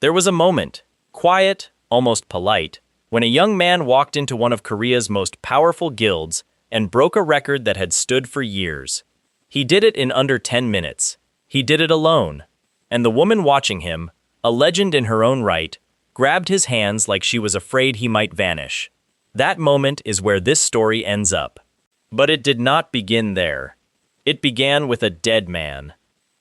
There was a moment, quiet, almost polite, when a young man walked into one of Korea's most powerful guilds and broke a record that had stood for years. He did it in under 10 minutes. He did it alone. And the woman watching him, a legend in her own right, grabbed his hands like she was afraid he might vanish. That moment is where this story ends up. But it did not begin there. It began with a dead man.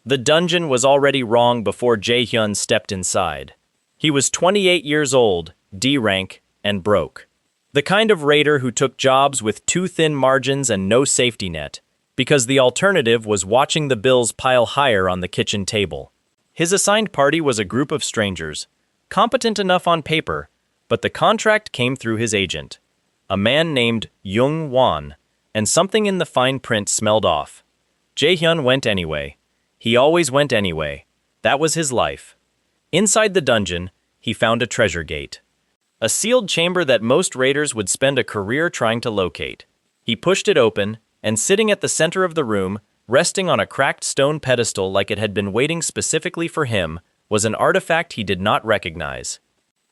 The dungeon was already wrong before Jae-hyun stepped inside. He was 28 years old, D rank, and broke. The kind of raider who took jobs with too thin margins and no safety net, because the alternative was watching the bills pile higher on the kitchen table. His assigned party was a group of strangers, competent enough on paper, but the contract came through his agent, a man named Jung Won, and something in the fine print smelled off. Jae-hyun went anyway. He always went anyway. That was his life. Inside the dungeon, he found a treasure gate. A sealed chamber that most raiders would spend a career trying to locate. He pushed it open, and sitting at the center of the room, resting on a cracked stone pedestal like it had been waiting specifically for him, was an artifact he did not recognize.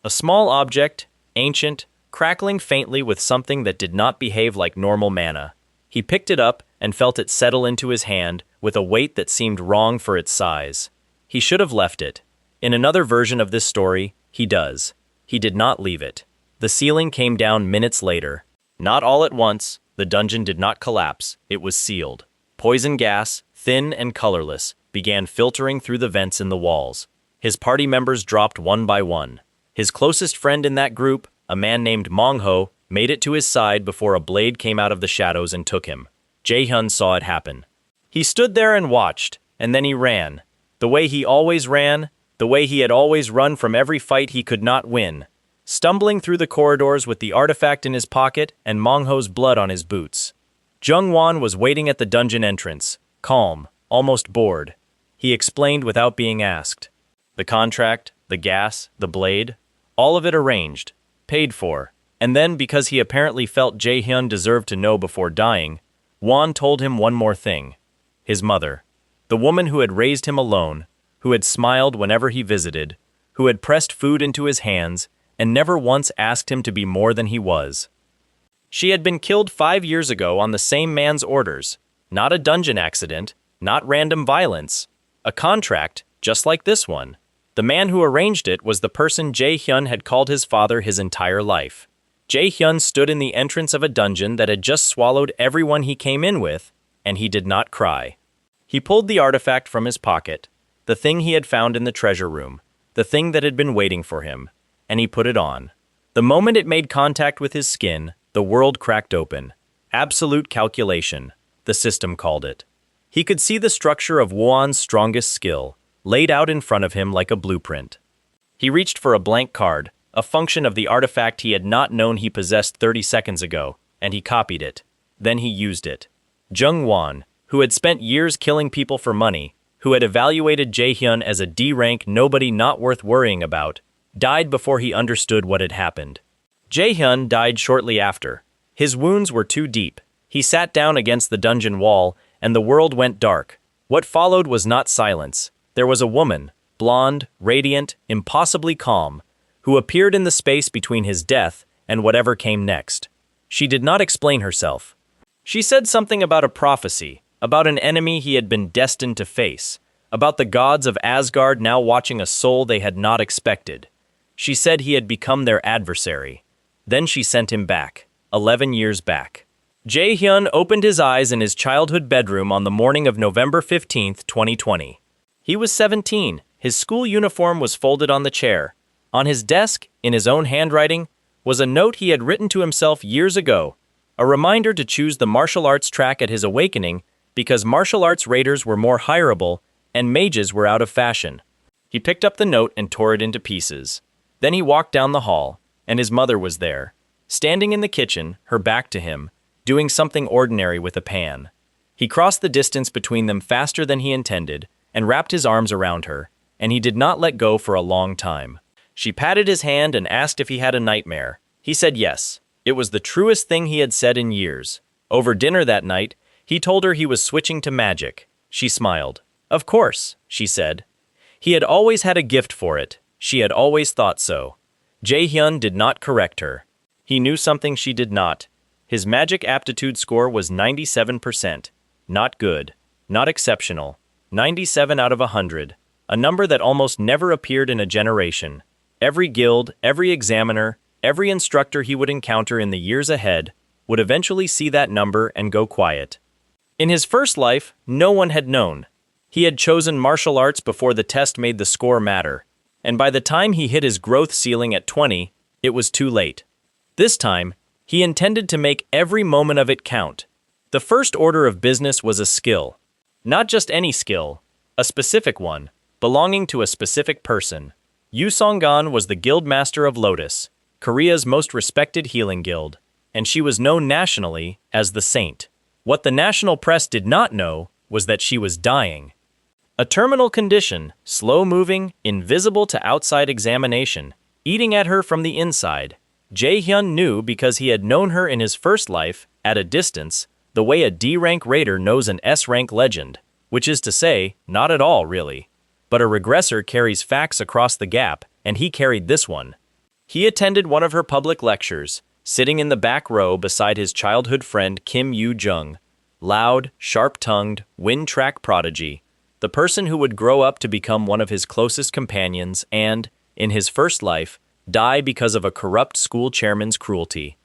A small object, ancient, crackling faintly with something that did not behave like normal mana. He picked it up and felt it settle into his hand with a weight that seemed wrong for its size. He should have left it. In another version of this story, he does. He did not leave it. The ceiling came down minutes later. Not all at once. The dungeon did not collapse. It was sealed. Poison gas, thin and colorless, began filtering through the vents in the walls. His party members dropped one by one. His closest friend in that group, a man named Mongho, made it to his side before a blade came out of the shadows and took him. Jae-hyun saw it happen. He stood there and watched, and then he ran. The way he always ran, the way he had always run from every fight he could not win, stumbling through the corridors with the artifact in his pocket and Mongho's blood on his boots. Jung-won was waiting at the dungeon entrance, calm, almost bored. He explained without being asked. The contract, the gas, the blade, all of it arranged, paid for. And then, because he apparently felt Jae-hyun deserved to know before dying, Won told him one more thing. His mother, the woman who had raised him alone, who had smiled whenever he visited, who had pressed food into his hands, and never once asked him to be more than he was. She had been killed 5 years ago on the same man's orders. Not a dungeon accident, not random violence. A contract, just like this one. The man who arranged it was the person Jae-hyun had called his father his entire life. Jae-hyun stood in the entrance of a dungeon that had just swallowed everyone he came in with, and he did not cry. He pulled the artifact from his pocket, the thing he had found in the treasure room, the thing that had been waiting for him, and he put it on. The moment it made contact with his skin, the world cracked open. Absolute calculation, the system called it. He could see the structure of Won's strongest skill, laid out in front of him like a blueprint. He reached for a blank card, a function of the artifact he had not known he possessed 30 seconds ago, and he copied it. Then he used it. Jung Won, who had spent years killing people for money, who had evaluated Jae-hyun as a D-rank nobody not worth worrying about, died before he understood what had happened. Jae-hyun died shortly after. His wounds were too deep. He sat down against the dungeon wall, and the world went dark. What followed was not silence. There was a woman, blonde, radiant, impossibly calm, who appeared in the space between his death and whatever came next. She did not explain herself. She said something about a prophecy, about an enemy he had been destined to face, about the gods of Asgard now watching a soul they had not expected. She said he had become their adversary. Then she sent him back, 11 years back. Jae-hyun opened his eyes in his childhood bedroom on the morning of November 15, 2020. He was 17. His school uniform was folded on the chair. On his desk, in his own handwriting, was a note he had written to himself years ago, a reminder to choose the martial arts track at his awakening because martial arts raiders were more hireable and mages were out of fashion. He picked up the note and tore it into pieces. Then he walked down the hall, and his mother was there, standing in the kitchen, her back to him, doing something ordinary with a pan. He crossed the distance between them faster than he intended and wrapped his arms around her, and he did not let go for a long time. She patted his hand and asked if he had a nightmare. He said yes. It was the truest thing he had said in years. Over dinner that night, he told her he was switching to magic. She smiled. Of course, she said. He had always had a gift for it. She had always thought so. Jae-hyun did not correct her. He knew something she did not. His magic aptitude score was 97%. Not good. Not exceptional. 97 out of 100. A number that almost never appeared in a generation. Every guild, every examiner, every instructor he would encounter in the years ahead would eventually see that number and go quiet. In his first life, no one had known. He had chosen martial arts before the test made the score matter, and by the time he hit his growth ceiling at 20, it was too late. This time, he intended to make every moment of it count. The first order of business was a skill. Not just any skill, a specific one, belonging to a specific person. Yu Song-gan was the guild master of Lotus, Korea's most respected healing guild, and she was known nationally as the Saint. What the national press did not know was that she was dying. A terminal condition, slow-moving, invisible to outside examination, eating at her from the inside. Jae-hyun knew because he had known her in his first life, at a distance, the way a D-rank raider knows an S-rank legend, which is to say, not at all, really. But a regressor carries facts across the gap, and he carried this one. He attended one of her public lectures, sitting in the back row beside his childhood friend Kim Yoo-jung, loud, sharp-tongued, wind-track prodigy, the person who would grow up to become one of his closest companions and, in his first life, die because of a corrupt school chairman's cruelty.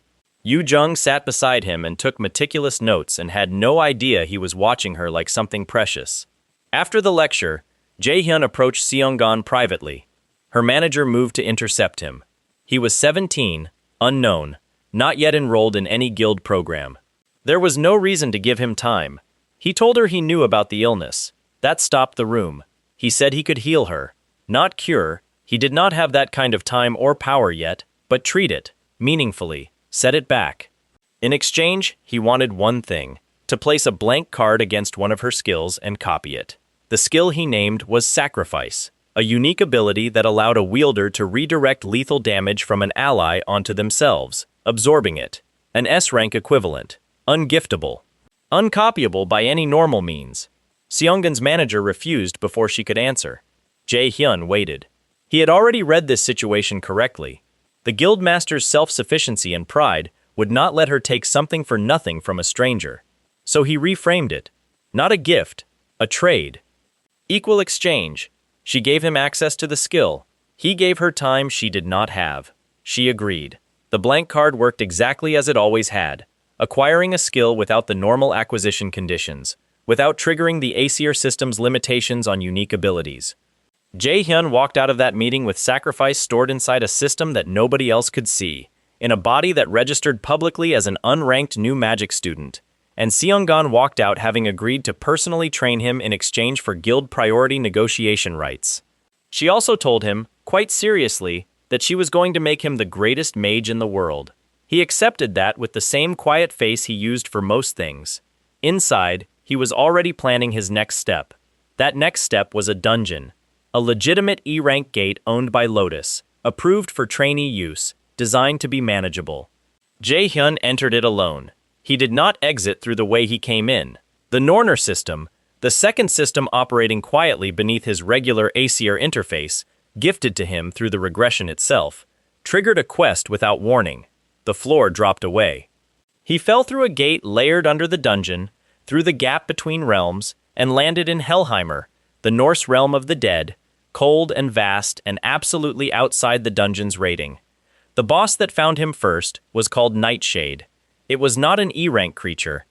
Yoo-jung sat beside him and took meticulous notes and had no idea he was watching her like something precious. After the lecture, Jae-hyun approached Seong-gun privately. Her manager moved to intercept him. He was 17, unknown, not yet enrolled in any guild program. There was no reason to give him time. He told her he knew about the illness. That stopped the room. He said he could heal her. Not cure. He did not have that kind of time or power yet, but treat it, meaningfully, set it back. In exchange, he wanted one thing, to place a blank card against one of her skills and copy it. The skill he named was Sacrifice, a unique ability that allowed a wielder to redirect lethal damage from an ally onto themselves, absorbing it. An S-rank equivalent. Ungiftable. Uncopyable by any normal means. Seong-gun's manager refused before she could answer. Jae-hyun waited. He had already read this situation correctly. The guildmaster's self-sufficiency and pride would not let her take something for nothing from a stranger. So he reframed it. Not a gift, a trade. Equal exchange. She gave him access to the skill. He gave her time she did not have. She agreed. The blank card worked exactly as it always had, acquiring a skill without the normal acquisition conditions, without triggering the Aesir system's limitations on unique abilities. Jae-hyun walked out of that meeting with Sacrifice stored inside a system that nobody else could see, in a body that registered publicly as an unranked new magic student, and Seong-gun walked out having agreed to personally train him in exchange for guild priority negotiation rights. She also told him, quite seriously, that she was going to make him the greatest mage in the world. He accepted that with the same quiet face he used for most things. Inside, he was already planning his next step. That next step was a dungeon. A legitimate E-rank gate owned by Lotus, approved for trainee use, designed to be manageable. Jae-hyun entered it alone. He did not exit through the way he came in. The Norner system, the second system operating quietly beneath his regular Aesir interface, gifted to him through the regression itself, triggered a quest without warning. The floor dropped away. He fell through a gate layered under the dungeon, through the gap between realms, and landed in Helheimer, the Norse realm of the dead, cold and vast and absolutely outside the dungeon's rating. The boss that found him first was called Nightshade. It was not an E-rank creature.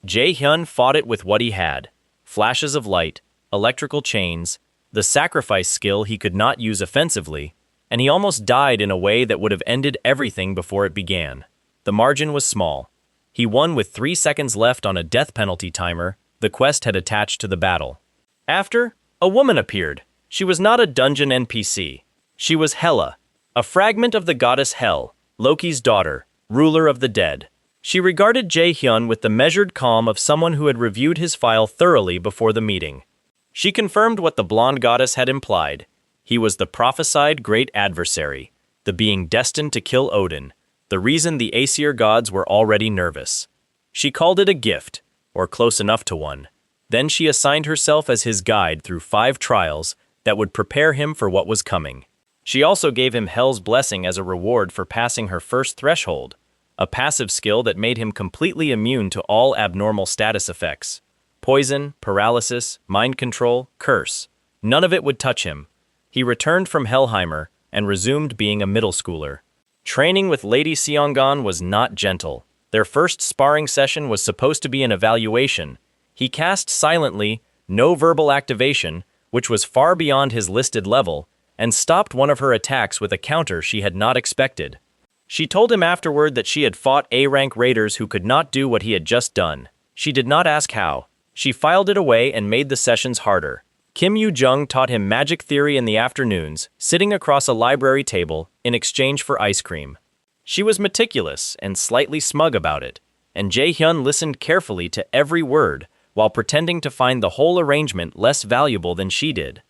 Jae-hyun fought it with what he had. Flashes of light, electrical chains, the sacrifice skill he could not use offensively, and he almost died in a way that would have ended everything before it began. The margin was small. He won with 3 seconds left on a death penalty timer the quest had attached to the battle. After, a woman appeared. She was not a dungeon NPC. She was Hela, a fragment of the goddess Hel, Loki's daughter, ruler of the dead. She regarded Jae-hyun with the measured calm of someone who had reviewed his file thoroughly before the meeting. She confirmed what the blonde goddess had implied. He was the prophesied great adversary, the being destined to kill Odin, the reason the Aesir gods were already nervous. She called it a gift, or close enough to one. Then she assigned herself as his guide through 5 trials that would prepare him for what was coming. She also gave him Hell's Blessing as a reward for passing her first threshold, a passive skill that made him completely immune to all abnormal status effects. Poison, paralysis, mind control, curse. None of it would touch him. He returned from Hellheimer and resumed being a middle schooler. Training with Lady Seongan was not gentle. Their first sparring session was supposed to be an evaluation. He cast silently, no verbal activation, which was far beyond his listed level, and stopped one of her attacks with a counter she had not expected. She told him afterward that she had fought A-rank raiders who could not do what he had just done. She did not ask how. She filed it away and made the sessions harder. Kim Yoo-jung taught him magic theory in the afternoons, sitting across a library table in exchange for ice cream. She was meticulous and slightly smug about it, and Jae-hyun listened carefully to every word while pretending to find the whole arrangement less valuable than she did.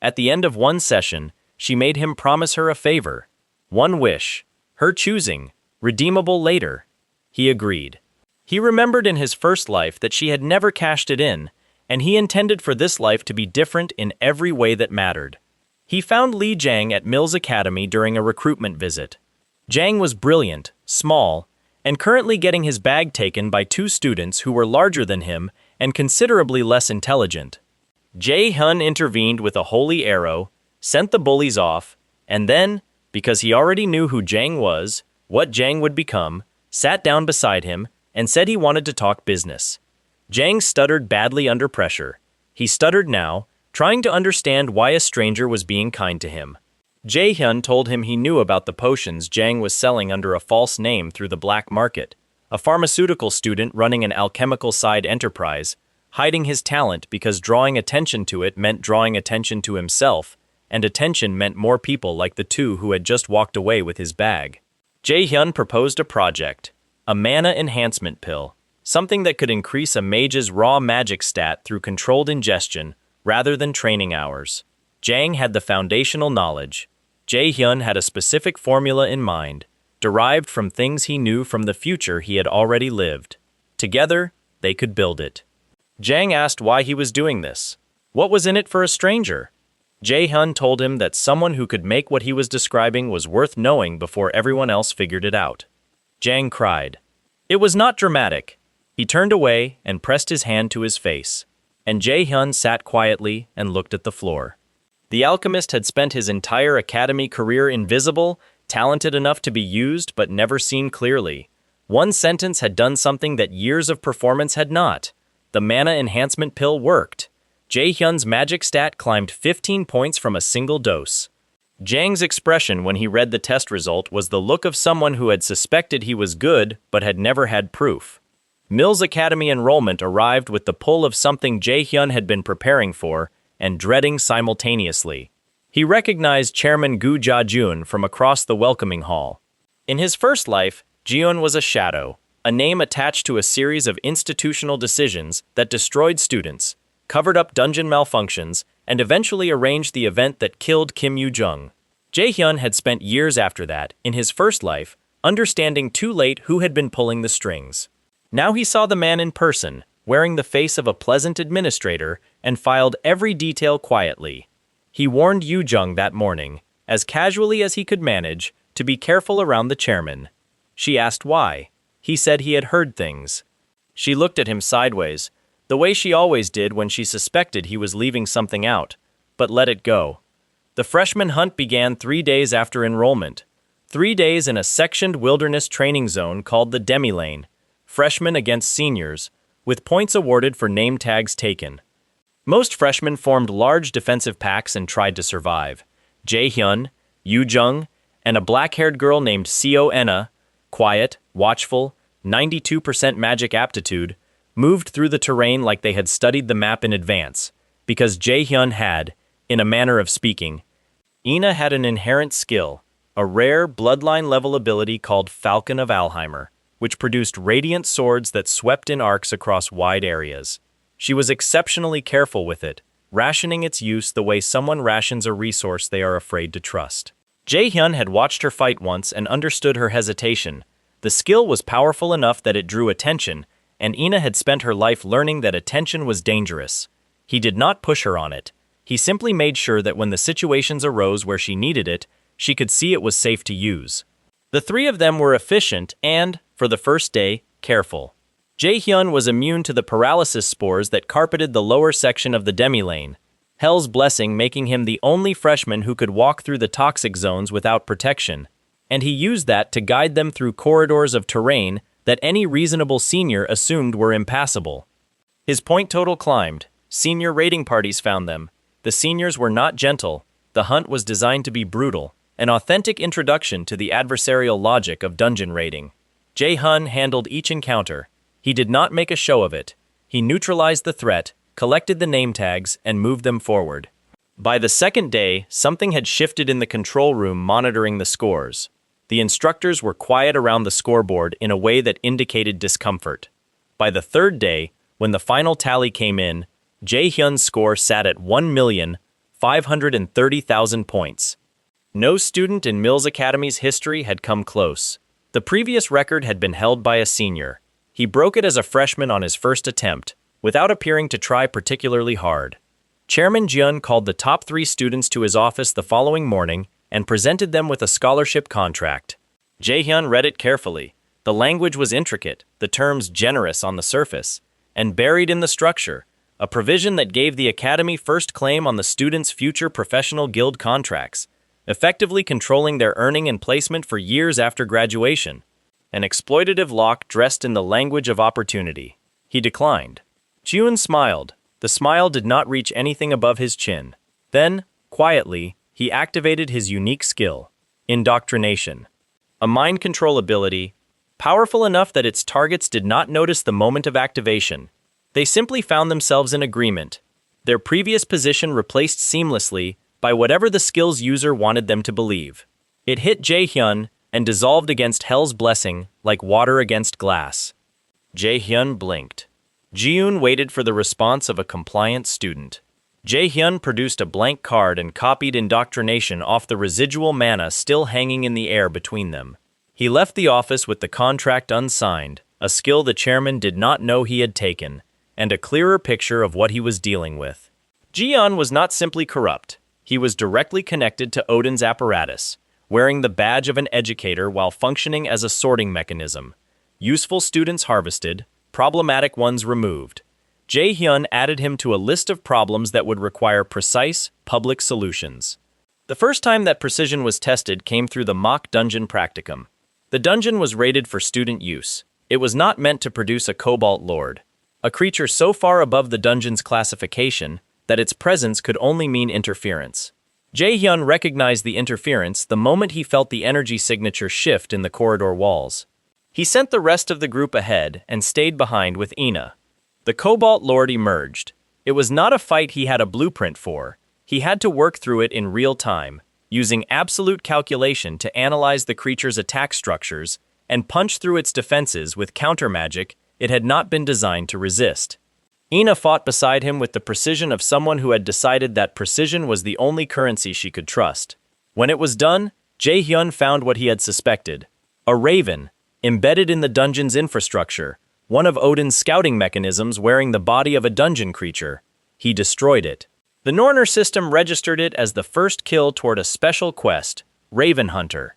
At the end of one session, she made him promise her a favor. One wish, her choosing, redeemable later. He agreed. He remembered in his first life that she had never cashed it in, and he intended for this life to be different in every way that mattered. He found Lee Jang at Mills Academy during a recruitment visit. Jang was brilliant, small, and currently getting his bag taken by two students who were larger than him and considerably less intelligent. Jae-hyun intervened with a holy arrow, sent the bullies off, and then, because he already knew who Jang was, what Jang would become, sat down beside him and said he wanted to talk business. Jang stuttered badly under pressure. He stuttered now, trying to understand why a stranger was being kind to him. Jae-hyun told him he knew about the potions Jang was selling under a false name through the black market, a pharmaceutical student running an alchemical side enterprise, hiding his talent because drawing attention to it meant drawing attention to himself, and attention meant more people like the two who had just walked away with his bag. Jae-hyun proposed a project, a mana enhancement pill, something that could increase a mage's raw magic stat through controlled ingestion rather than training hours. Jang had the foundational knowledge. Jae-hyun had a specific formula in mind, derived from things he knew from the future he had already lived. Together, they could build it. Jang asked why he was doing this. What was in it for a stranger? Jae-hyun told him that someone who could make what he was describing was worth knowing before everyone else figured it out. Jang cried. It was not dramatic. He turned away and pressed his hand to his face, and Jae-hyun sat quietly and looked at the floor. The alchemist had spent his entire academy career invisible, talented enough to be used but never seen clearly. One sentence had done something that years of performance had not. The mana enhancement pill worked. Jae-hyun's magic stat climbed 15 points from a single dose. Jang's expression when he read the test result was the look of someone who had suspected he was good but had never had proof. Mills Academy enrollment arrived with the pull of something Jae-hyun had been preparing for and dreading simultaneously. He recognized Chairman Gu Ja-jun from across the welcoming hall. In his first life, Jiun was a shadow, a name attached to a series of institutional decisions that destroyed students, covered up dungeon malfunctions, and eventually arranged the event that killed Kim Yoo-jung. Jae-hyun had spent years after that, in his first life, understanding too late who had been pulling the strings. Now he saw the man in person, wearing the face of a pleasant administrator, and filed every detail quietly. He warned Yoo-jung that morning, as casually as he could manage, to be careful around the chairman. She asked why. He said he had heard things. She looked at him sideways, the way she always did when she suspected he was leaving something out, but let it go. The freshman hunt began 3 days after enrollment. 3 days in a sectioned wilderness training zone called the Demi-Lane, freshmen against seniors, with points awarded for name tags taken. Most freshmen formed large defensive packs and tried to survive. Jae-hyun, Yoo-jung, and a black-haired girl named Seo-enna, quiet, watchful, 92% magic aptitude, moved through the terrain like they had studied the map in advance, because Jae-hyun had, in a manner of speaking, Ina had an inherent skill, a rare bloodline-level ability called Falcon of Alheimer, which produced radiant swords that swept in arcs across wide areas. She was exceptionally careful with it, rationing its use the way someone rations a resource they are afraid to trust. Jae-hyun had watched her fight once and understood her hesitation. The skill was powerful enough that it drew attention, and Ina had spent her life learning that attention was dangerous. He did not push her on it. He simply made sure that when the situations arose where she needed it, she could see it was safe to use. The three of them were efficient and, for the first day, careful. Jae-hyun was immune to the paralysis spores that carpeted the lower section of the demi-lane, Hell's blessing making him the only freshman who could walk through the toxic zones without protection, and he used that to guide them through corridors of terrain that any reasonable senior assumed were impassable. His point total climbed. Senior raiding parties found them. The seniors were not gentle. The hunt was designed to be brutal, an authentic introduction to the adversarial logic of dungeon raiding. Jae-hyun handled each encounter. He did not make a show of it. He neutralized the threat, collected the name tags, and moved them forward. By the second day, something had shifted in the control room monitoring the scores. The instructors were quiet around the scoreboard in a way that indicated discomfort. By the third day, when the final tally came in, Jae-hyun's score sat at 1,530,000 points. No student in Mills Academy's history had come close. The previous record had been held by a senior. He broke it as a freshman on his first attempt, without appearing to try particularly hard. Chairman Jeon called the top 3 students to his office the following morning and presented them with a scholarship contract. Jae-hyun read it carefully. The language was intricate, the terms generous on the surface, and buried in the structure, a provision that gave the academy first claim on the students' future professional guild contracts, effectively controlling their earning and placement for years after graduation. An exploitative lock dressed in the language of opportunity. He declined. Jiun smiled. The smile did not reach anything above his chin. Then, quietly, he activated his unique skill, indoctrination. A mind control ability, powerful enough that its targets did not notice the moment of activation. They simply found themselves in agreement, their previous position replaced seamlessly by whatever the skill's user wanted them to believe. It hit Jae-hyun and dissolved against Hell's blessing like water against glass. Jae-hyun blinked. Jiun waited for the response of a compliant student. Jae-hyun produced a blank card and copied indoctrination off the residual mana still hanging in the air between them. He left the office with the contract unsigned, a skill the chairman did not know he had taken, and a clearer picture of what he was dealing with. Jian was not simply corrupt. He was directly connected to Odin's apparatus, wearing the badge of an educator while functioning as a sorting mechanism. Useful students harvested, problematic ones removed. Jae-hyun added him to a list of problems that would require precise, public solutions. The first time that precision was tested came through the mock dungeon practicum. The dungeon was rated for student use. It was not meant to produce a Cobalt Lord, a creature so far above the dungeon's classification that its presence could only mean interference. Jae-hyun recognized the interference the moment he felt the energy signature shift in the corridor walls. He sent the rest of the group ahead and stayed behind with Ina. The Cobalt Lord emerged. It was not a fight he had a blueprint for. He had to work through it in real time, using absolute calculation to analyze the creature's attack structures and punch through its defenses with counter magic it had not been designed to resist. Ina fought beside him with the precision of someone who had decided that precision was the only currency she could trust. When it was done, Jae-hyun found what he had suspected. A raven, embedded in the dungeon's infrastructure, one of Odin's scouting mechanisms wearing the body of a dungeon creature. He destroyed it. The Norner system registered it as the first kill toward a special quest, Raven Hunter.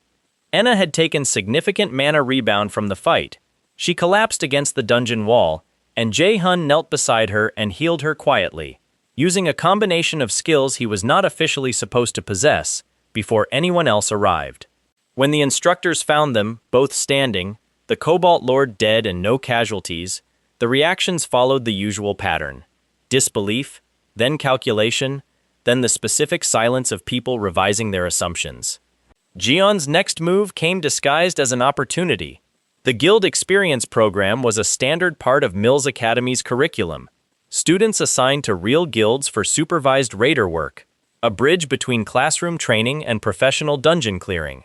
Enna had taken significant mana rebound from the fight. She collapsed against the dungeon wall, and Jae-hyun knelt beside her and healed her quietly, using a combination of skills he was not officially supposed to possess before anyone else arrived. When the instructors found them, both standing, the Cobalt Lord dead and no casualties, the reactions followed the usual pattern. Disbelief, then calculation, then the specific silence of people revising their assumptions. Jeon's next move came disguised as an opportunity. The Guild Experience program was a standard part of Mills Academy's curriculum. Students assigned to real guilds for supervised raider work, a bridge between classroom training and professional dungeon clearing.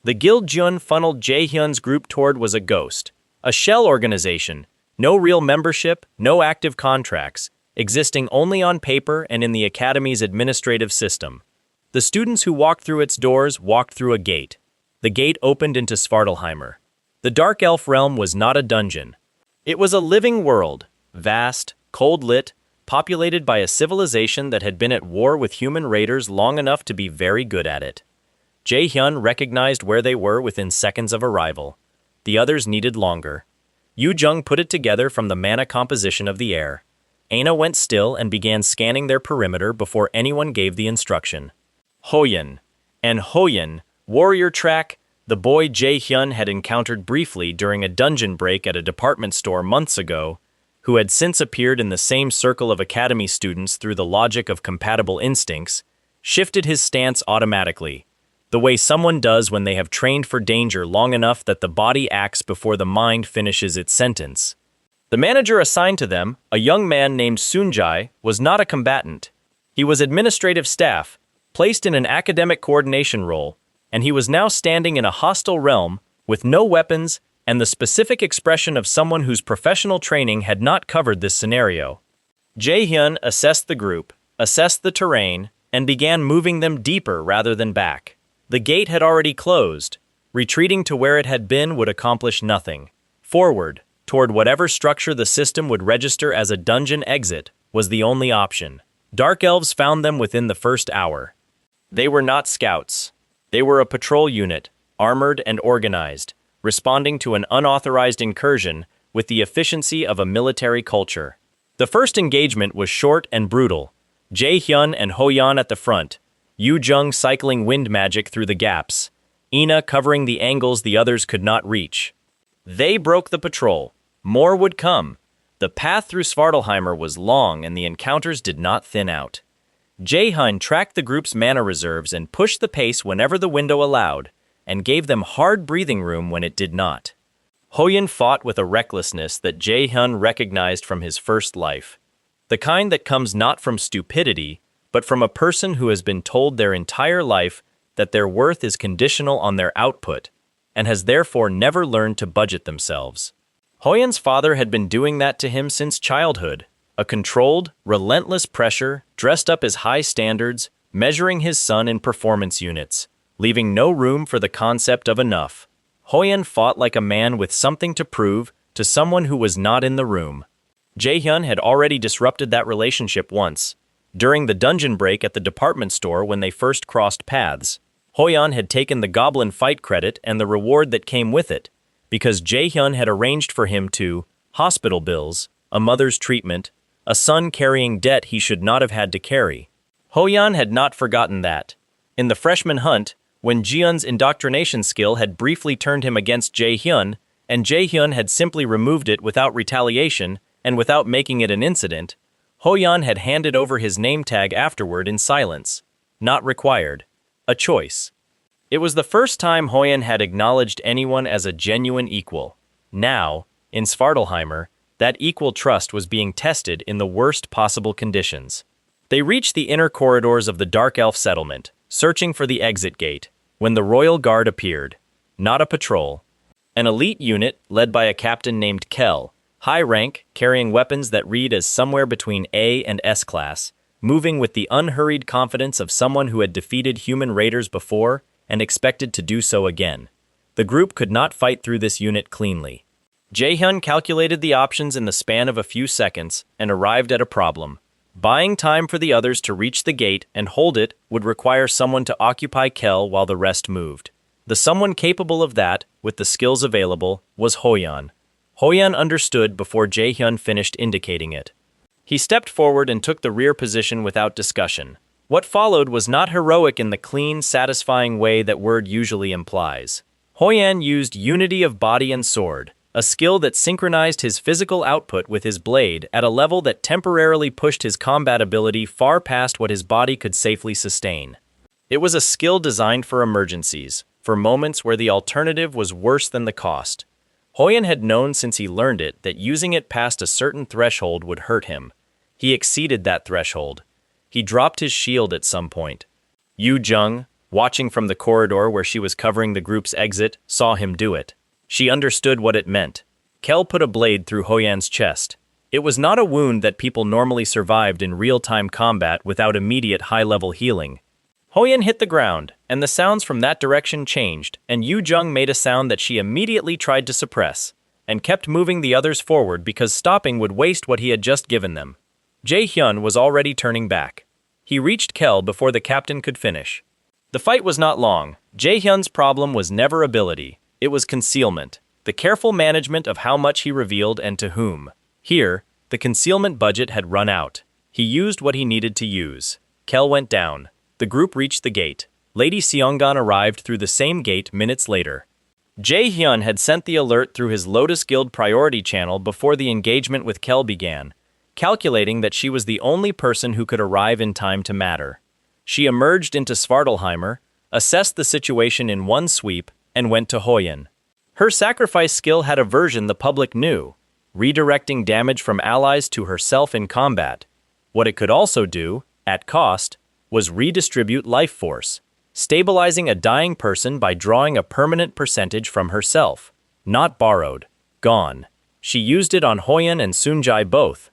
The guild Jeon funneled Jae-hyun's group toward was a ghost, a shell organization, no real membership, no active contracts, existing only on paper and in the academy's administrative system. The students who walked through its doors walked through a gate. The gate opened into Svartalheimer. The Dark Elf realm was not a dungeon. It was a living world, vast, cold-lit, populated by a civilization that had been at war with human raiders long enough to be very good at it. Jae-hyun recognized where they were within seconds of arrival. The others needed longer. Yoo-jung put it together from the mana composition of the air. Aina went still and began scanning their perimeter before anyone gave the instruction. Hoyeon. And Hoyeon, warrior track, the boy Jae-hyun had encountered briefly during a dungeon break at a department store months ago, who had since appeared in the same circle of academy students through the logic of compatible instincts, shifted his stance automatically, the way someone does when they have trained for danger long enough that the body acts before the mind finishes its sentence. The manager assigned to them, a young man named Sunjae, was not a combatant. He was administrative staff, placed in an academic coordination role, and he was now standing in a hostile realm with no weapons and the specific expression of someone whose professional training had not covered this scenario. Jae-hyun assessed the group, assessed the terrain, and began moving them deeper rather than back. The gate had already closed. Retreating to where it had been would accomplish nothing. Forward, toward whatever structure the system would register as a dungeon exit, was the only option. Dark Elves found them within the first hour. They were not scouts. They were a patrol unit, armored and organized, responding to an unauthorized incursion with the efficiency of a military culture. The first engagement was short and brutal. Jae-hyun and Hoyeon at the front, Yoo-jung cycling wind magic through the gaps, Ina covering the angles the others could not reach. They broke the patrol. More would come. The path through Svartalheimer was long and the encounters did not thin out. Jae-hyun tracked the group's mana reserves and pushed the pace whenever the window allowed, and gave them hard breathing room when it did not. Hoyeon fought with a recklessness that Jae-hyun recognized from his first life. The kind that comes not from stupidity, but from a person who has been told their entire life that their worth is conditional on their output, and has therefore never learned to budget themselves. Hoyeon's father had been doing that to him since childhood, a controlled, relentless pressure dressed up as high standards, measuring his son in performance units, leaving no room for the concept of enough. Hoyeon fought like a man with something to prove to someone who was not in the room. Jae-hyun had already disrupted that relationship once, during the dungeon break at the department store when they first crossed paths. Hoyeon had taken the goblin fight credit and the reward that came with it, because Jae-hyun had arranged for him to hospital bills, a mother's treatment, a son carrying debt he should not have had to carry. Hoyeon had not forgotten that. In the freshman hunt, when Jiun's indoctrination skill had briefly turned him against Jae-hyun, and Jae-hyun had simply removed it without retaliation and without making it an incident, Hoyeon had handed over his name tag afterward in silence. Not required. A choice. It was the first time Hoyeon had acknowledged anyone as a genuine equal. Now, in Svartalheimer, that equal trust was being tested in the worst possible conditions. They reached the inner corridors of the Dark Elf settlement, searching for the exit gate, when the Royal Guard appeared. Not a patrol. An elite unit led by a captain named Kel, high rank, carrying weapons that read as somewhere between A and S class, moving with the unhurried confidence of someone who had defeated human raiders before and expected to do so again. The group could not fight through this unit cleanly. Jae-hyun calculated the options in the span of a few seconds and arrived at a problem. Buying time for the others to reach the gate and hold it would require someone to occupy Kel while the rest moved. The someone capable of that, with the skills available, was Hoyeon. Hoyeon understood before Jae-hyun finished indicating it. He stepped forward and took the rear position without discussion. What followed was not heroic in the clean, satisfying way that word usually implies. Hoyeon used unity of body and sword, a skill that synchronized his physical output with his blade at a level that temporarily pushed his combat ability far past what his body could safely sustain. It was a skill designed for emergencies, for moments where the alternative was worse than the cost. Hoyeon had known since he learned it that using it past a certain threshold would hurt him. He exceeded that threshold. He dropped his shield at some point. Yoo-jung, watching from the corridor where she was covering the group's exit, saw him do it. She understood what it meant. Kel put a blade through Hoyeon's chest. It was not a wound that people normally survived in real-time combat without immediate high-level healing. Hoyeon hit the ground, and the sounds from that direction changed, and Yoo-jung made a sound that she immediately tried to suppress, and kept moving the others forward because stopping would waste what he had just given them. Jae-hyun was already turning back. He reached Kel before the captain could finish. The fight was not long. Jae-hyun's problem was never ability, it was concealment, the careful management of how much he revealed and to whom. Here, the concealment budget had run out. He used what he needed to use. Kel went down. The group reached the gate. Lady Seonggan arrived through the same gate minutes later. Jae-hyun had sent the alert through his Lotus Guild priority channel before the engagement with Kel began, calculating that she was the only person who could arrive in time to matter. She emerged into Svartalheimer, assessed the situation in one sweep, and went to Hoyen. Her sacrifice skill had a version the public knew, redirecting damage from allies to herself in combat. What it could also do, at cost, was redistribute life force, stabilizing a dying person by drawing a permanent percentage from herself. Not borrowed. Gone. She used it on Hoyen and Sunjae both.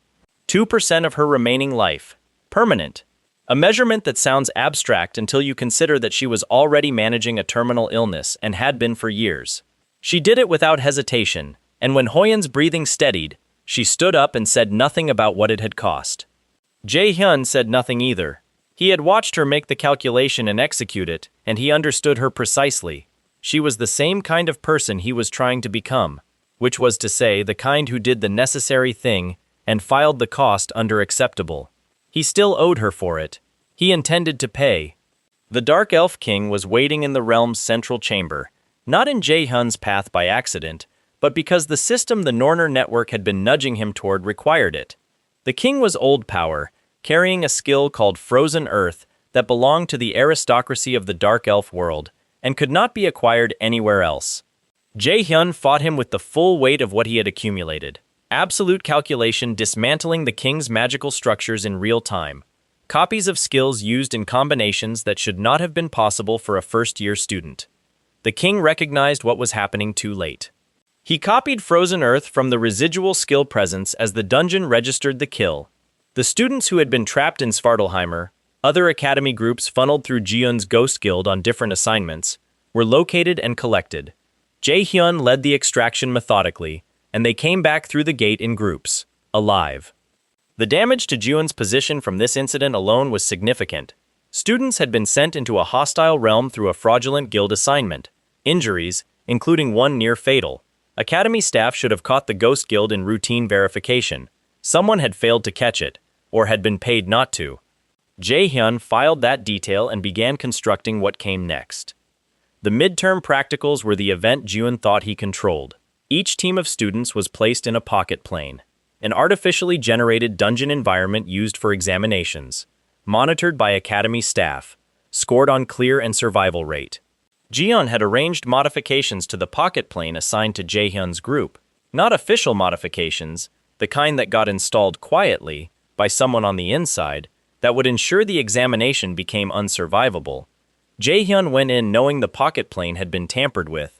2% of her remaining life. Permanent. A measurement that sounds abstract until you consider that she was already managing a terminal illness and had been for years. She did it without hesitation, and when Hoyen's breathing steadied, she stood up and said nothing about what it had cost. Jae-hyun said nothing either. He had watched her make the calculation and execute it, and he understood her precisely. She was the same kind of person he was trying to become, which was to say, the kind who did the necessary thing and filed the cost under acceptable. He still owed her for it. He intended to pay. The Dark Elf King was waiting in the realm's central chamber, not in Jae-hyun's path by accident, but because the system the Norner network had been nudging him toward required it. The king was old power, carrying a skill called Frozen Earth that belonged to the aristocracy of the Dark Elf world and could not be acquired anywhere else. Jae-hyun fought him with the full weight of what he had accumulated. Absolute calculation dismantling the king's magical structures in real time. Copies of skills used in combinations that should not have been possible for a first-year student. The king recognized what was happening too late. He copied Frozen Earth from the residual skill presence as the dungeon registered the kill. The students who had been trapped in Svartalheimer, other academy groups funneled through Jiun's Ghost Guild on different assignments, were located and collected. Jae-hyun led the extraction methodically, and they came back through the gate in groups, alive. The damage to Jiun's position from this incident alone was significant. Students had been sent into a hostile realm through a fraudulent guild assignment. Injuries, including one near fatal. Academy staff should have caught the Ghost Guild in routine verification. Someone had failed to catch it, or had been paid not to. Jae-hyun filed that detail and began constructing what came next. The midterm practicals were the event Jiun thought he controlled. Each team of students was placed in a pocket plane, an artificially generated dungeon environment used for examinations, monitored by academy staff, scored on clear and survival rate. Jiun had arranged modifications to the pocket plane assigned to Jae-hyun's group, not official modifications, the kind that got installed quietly by someone on the inside that would ensure the examination became unsurvivable. Jae-hyun went in knowing the pocket plane had been tampered with.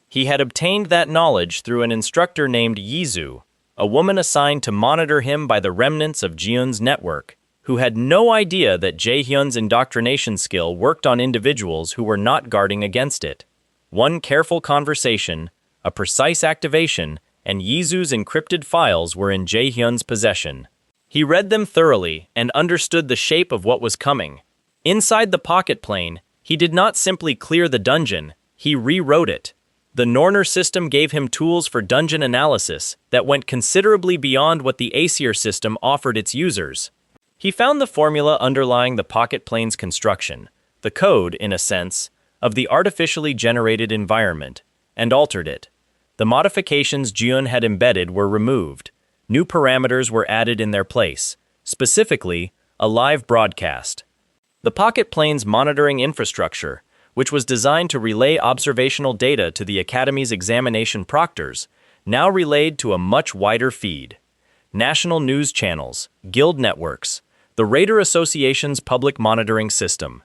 He had obtained that knowledge through an instructor named Yizu, a woman assigned to monitor him by the remnants of Jiun's network, who had no idea that Jae-hyun's indoctrination skill worked on individuals who were not guarding against it. One careful conversation, a precise activation, and Yizu's encrypted files were in Jae-hyun's possession. He read them thoroughly and understood the shape of what was coming. Inside the pocket plane, he did not simply clear the dungeon, he rewrote it. The Norner system gave him tools for dungeon analysis that went considerably beyond what the Aesir system offered its users. He found the formula underlying the pocket plane's construction, the code, in a sense, of the artificially generated environment, and altered it. The modifications Jiun had embedded were removed. New parameters were added in their place, specifically, a live broadcast. The pocket plane's monitoring infrastructure, which was designed to relay observational data to the Academy's examination proctors, now relayed to a much wider feed. National news channels, guild networks, the Raider Association's public monitoring system.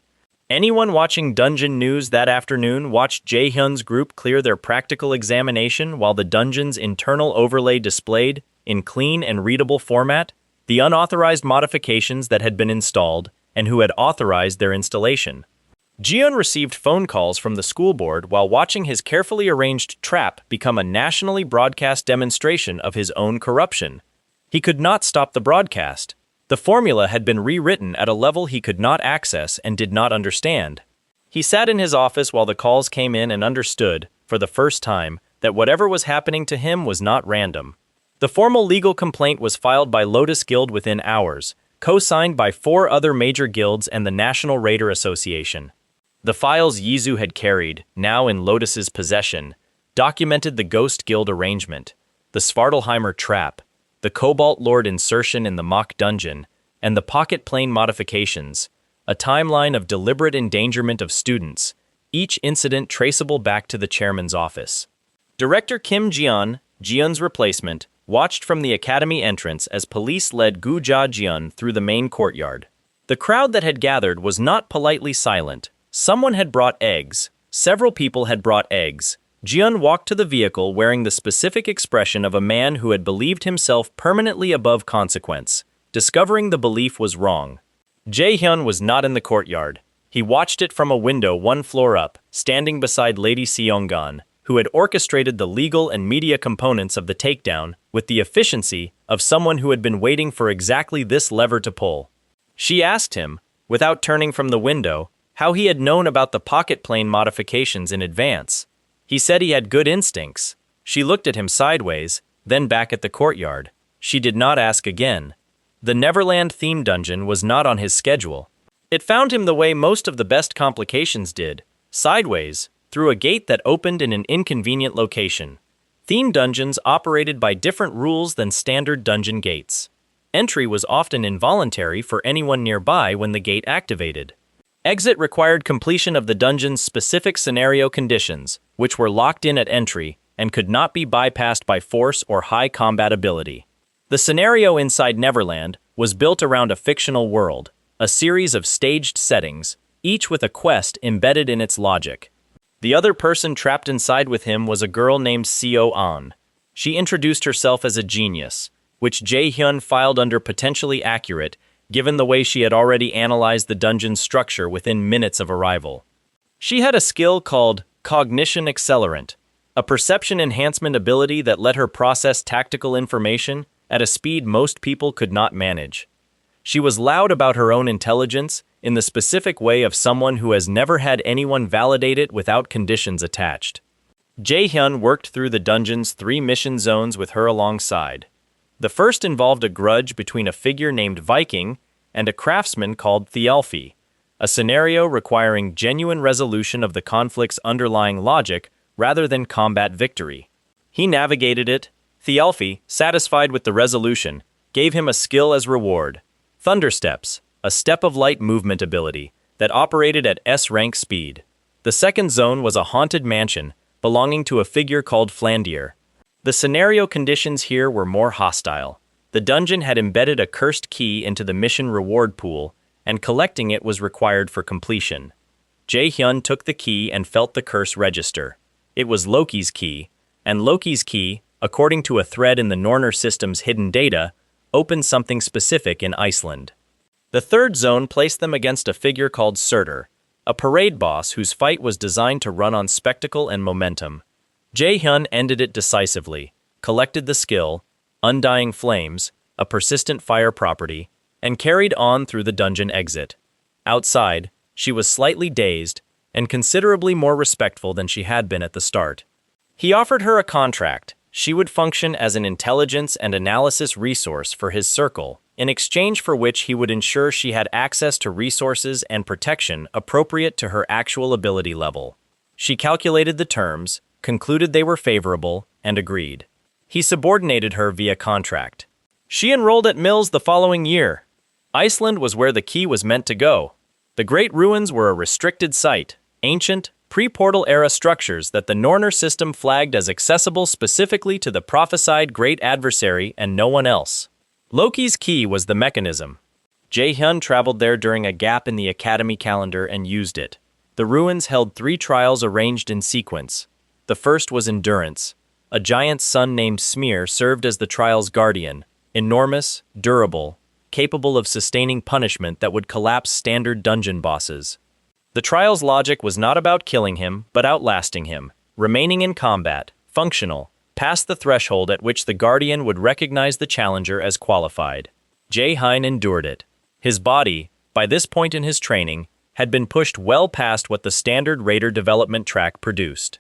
Anyone watching Dungeon News that afternoon watched Jae-hyun's group clear their practical examination while the dungeon's internal overlay displayed, in clean and readable format, the unauthorized modifications that had been installed and who had authorized their installation. Jiun received phone calls from the school board while watching his carefully arranged trap become a nationally broadcast demonstration of his own corruption. He could not stop the broadcast. The formula had been rewritten at a level he could not access and did not understand. He sat in his office while the calls came in and understood, for the first time, that whatever was happening to him was not random. The formal legal complaint was filed by Lotus Guild within hours, co-signed by 4 other major guilds and the National Raider Association. The files Yizu had carried, now in Lotus's possession, documented the Ghost Guild arrangement, the Svartalheimer trap, the Cobalt Lord insertion in the mock dungeon, and the pocket plane modifications, a timeline of deliberate endangerment of students, each incident traceable back to the chairman's office. Director Kim Jian, Jian's replacement, watched from the academy entrance as police led Gu Jia Jian through the main courtyard. The crowd that had gathered was not politely silent. Someone had brought eggs. Several people had brought eggs. Jian walked to the vehicle wearing the specific expression of a man who had believed himself permanently above consequence, discovering the belief was wrong. Jae-hyun was not in the courtyard. He watched it from a window 1 floor up, standing beside Lady Seonggan, who had orchestrated the legal and media components of the takedown with the efficiency of someone who had been waiting for exactly this lever to pull. She asked him, without turning from the window, how he had known about the pocket plane modifications in advance. He said he had good instincts. She looked at him sideways, then back at the courtyard. She did not ask again. The Neverland theme dungeon was not on his schedule. It found him the way most of the best complications did, sideways, through a gate that opened in an inconvenient location. Theme dungeons operated by different rules than standard dungeon gates. Entry was often involuntary for anyone nearby when the gate activated. Exit required completion of the dungeon's specific scenario conditions, which were locked in at entry and could not be bypassed by force or high combat ability. The scenario inside Neverland was built around a fictional world, a series of staged settings, each with a quest embedded in its logic. The other person trapped inside with him was a girl named Seo An. She introduced herself as a genius, which Jae-hyun filed under potentially accurate, given the way she had already analyzed the dungeon's structure within minutes of arrival. She had a skill called Cognition Accelerant, a perception enhancement ability that let her process tactical information at a speed most people could not manage. She was loud about her own intelligence in the specific way of someone who has never had anyone validate it without conditions attached. Jae-hyun worked through the dungeon's 3 mission zones with her alongside. The first involved a grudge between a figure named Viking and a craftsman called Thialfi, a scenario requiring genuine resolution of the conflict's underlying logic rather than combat victory. He navigated it. Thialfi, satisfied with the resolution, gave him a skill as reward, Thundersteps, a step of light movement ability that operated at S-rank speed. The second zone was a haunted mansion belonging to a figure called Flandier. The scenario conditions here were more hostile. The dungeon had embedded a cursed key into the mission reward pool, and collecting it was required for completion. Jae-hyun took the key and felt the curse register. It was Loki's key, and Loki's key, according to a thread in the Norner system's hidden data, opened something specific in Iceland. The third zone placed them against a figure called Surtur, a parade boss whose fight was designed to run on spectacle and momentum. Jae-hyun ended it decisively, collected the skill, Undying Flames, a persistent fire property, and carried on through the dungeon exit. Outside, she was slightly dazed and considerably more respectful than she had been at the start. He offered her a contract. She would function as an intelligence and analysis resource for his circle, in exchange for which he would ensure she had access to resources and protection appropriate to her actual ability level. She calculated the terms, concluded they were favorable, and agreed. He subordinated her via contract. She enrolled at Mills the following year. Iceland was where the key was meant to go. The Great Ruins were a restricted site, ancient, pre-portal era structures that the Norner system flagged as accessible specifically to the prophesied great adversary and no one else. Loki's key was the mechanism. Jae-hyun traveled there during a gap in the academy calendar and used it. The ruins held 3 trials arranged in sequence. The first was Endurance. A giant sun named Smear served as the trial's guardian, enormous, durable, capable of sustaining punishment that would collapse standard dungeon bosses. The trial's logic was not about killing him, but outlasting him, remaining in combat, functional, past the threshold at which the guardian would recognize the challenger as qualified. Jae-hyun endured it. His body, by this point in his training, had been pushed well past what the standard Raider development track produced.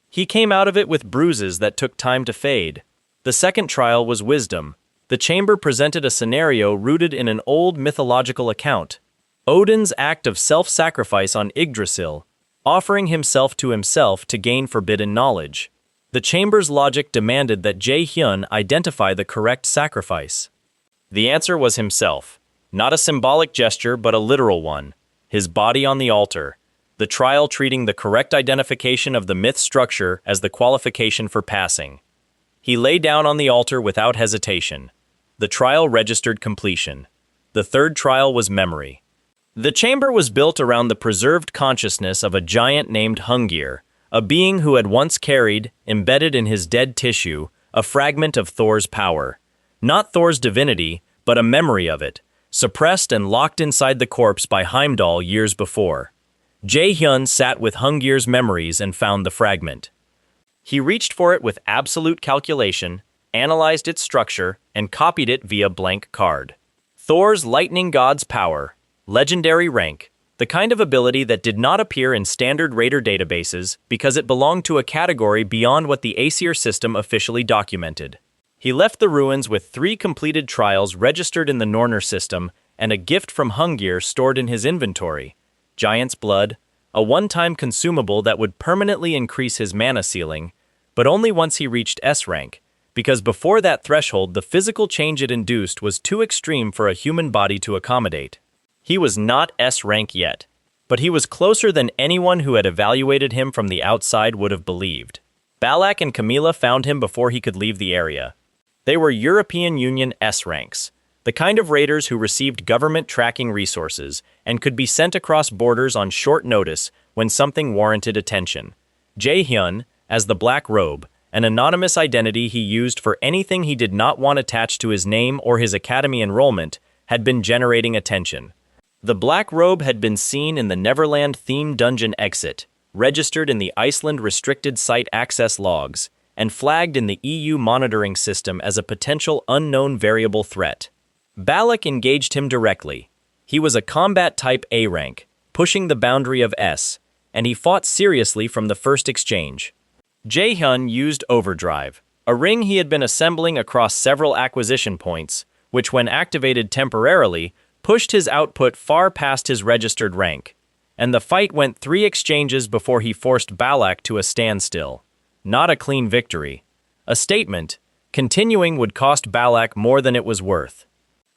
He came out of it with bruises that took time to fade. The second trial was Wisdom. The chamber presented a scenario rooted in an old mythological account. Odin's act of self-sacrifice on Yggdrasil, offering himself to gain forbidden knowledge. The chamber's logic demanded that Jae-hyun identify the correct sacrifice. The answer was himself. Not a symbolic gesture, but a literal one. His body on the altar. The trial treating the correct identification of the myth structure as the qualification for passing. He lay down on the altar without hesitation. The trial registered completion. The third trial was Memory. The chamber was built around the preserved consciousness of a giant named Hungir, a being who had once carried, embedded in his dead tissue, a fragment of Thor's power. Not Thor's divinity, but a memory of it, suppressed and locked inside the corpse by Heimdall years before. Jae-hyun sat with Hungir's memories and found the fragment. He reached for it with absolute calculation, analyzed its structure, and copied it via blank card. Thor's lightning god's power, legendary rank, the kind of ability that did not appear in standard Raider databases because it belonged to a category beyond what the Aesir system officially documented. He left the ruins with 3 completed trials registered in the Norner system and a gift from Hungir stored in his inventory. Giant's Blood, a one-time consumable that would permanently increase his mana ceiling, but only once he reached S rank, because before that threshold the physical change it induced was too extreme for a human body to accommodate. He was not S rank yet, but he was closer than anyone who had evaluated him from the outside would have believed. Balak and Camilla found him before he could leave the area. They were European Union S ranks, the kind of raiders who received government tracking resources and could be sent across borders on short notice when something warranted attention. Jae-hyun, as the Black Robe, an anonymous identity he used for anything he did not want attached to his name or his academy enrollment, had been generating attention. The Black Robe had been seen in the Neverland-themed dungeon exit, registered in the Iceland restricted site access logs, and flagged in the EU monitoring system as a potential unknown variable threat. Balak engaged him directly. He was a combat type A rank, pushing the boundary of S, and he fought seriously from the first exchange. Jae-hyun used Overdrive, a ring he had been assembling across several acquisition points, which when activated temporarily, pushed his output far past his registered rank, and the fight went 3 exchanges before he forced Balak to a standstill. Not a clean victory. A statement, continuing would cost Balak more than it was worth.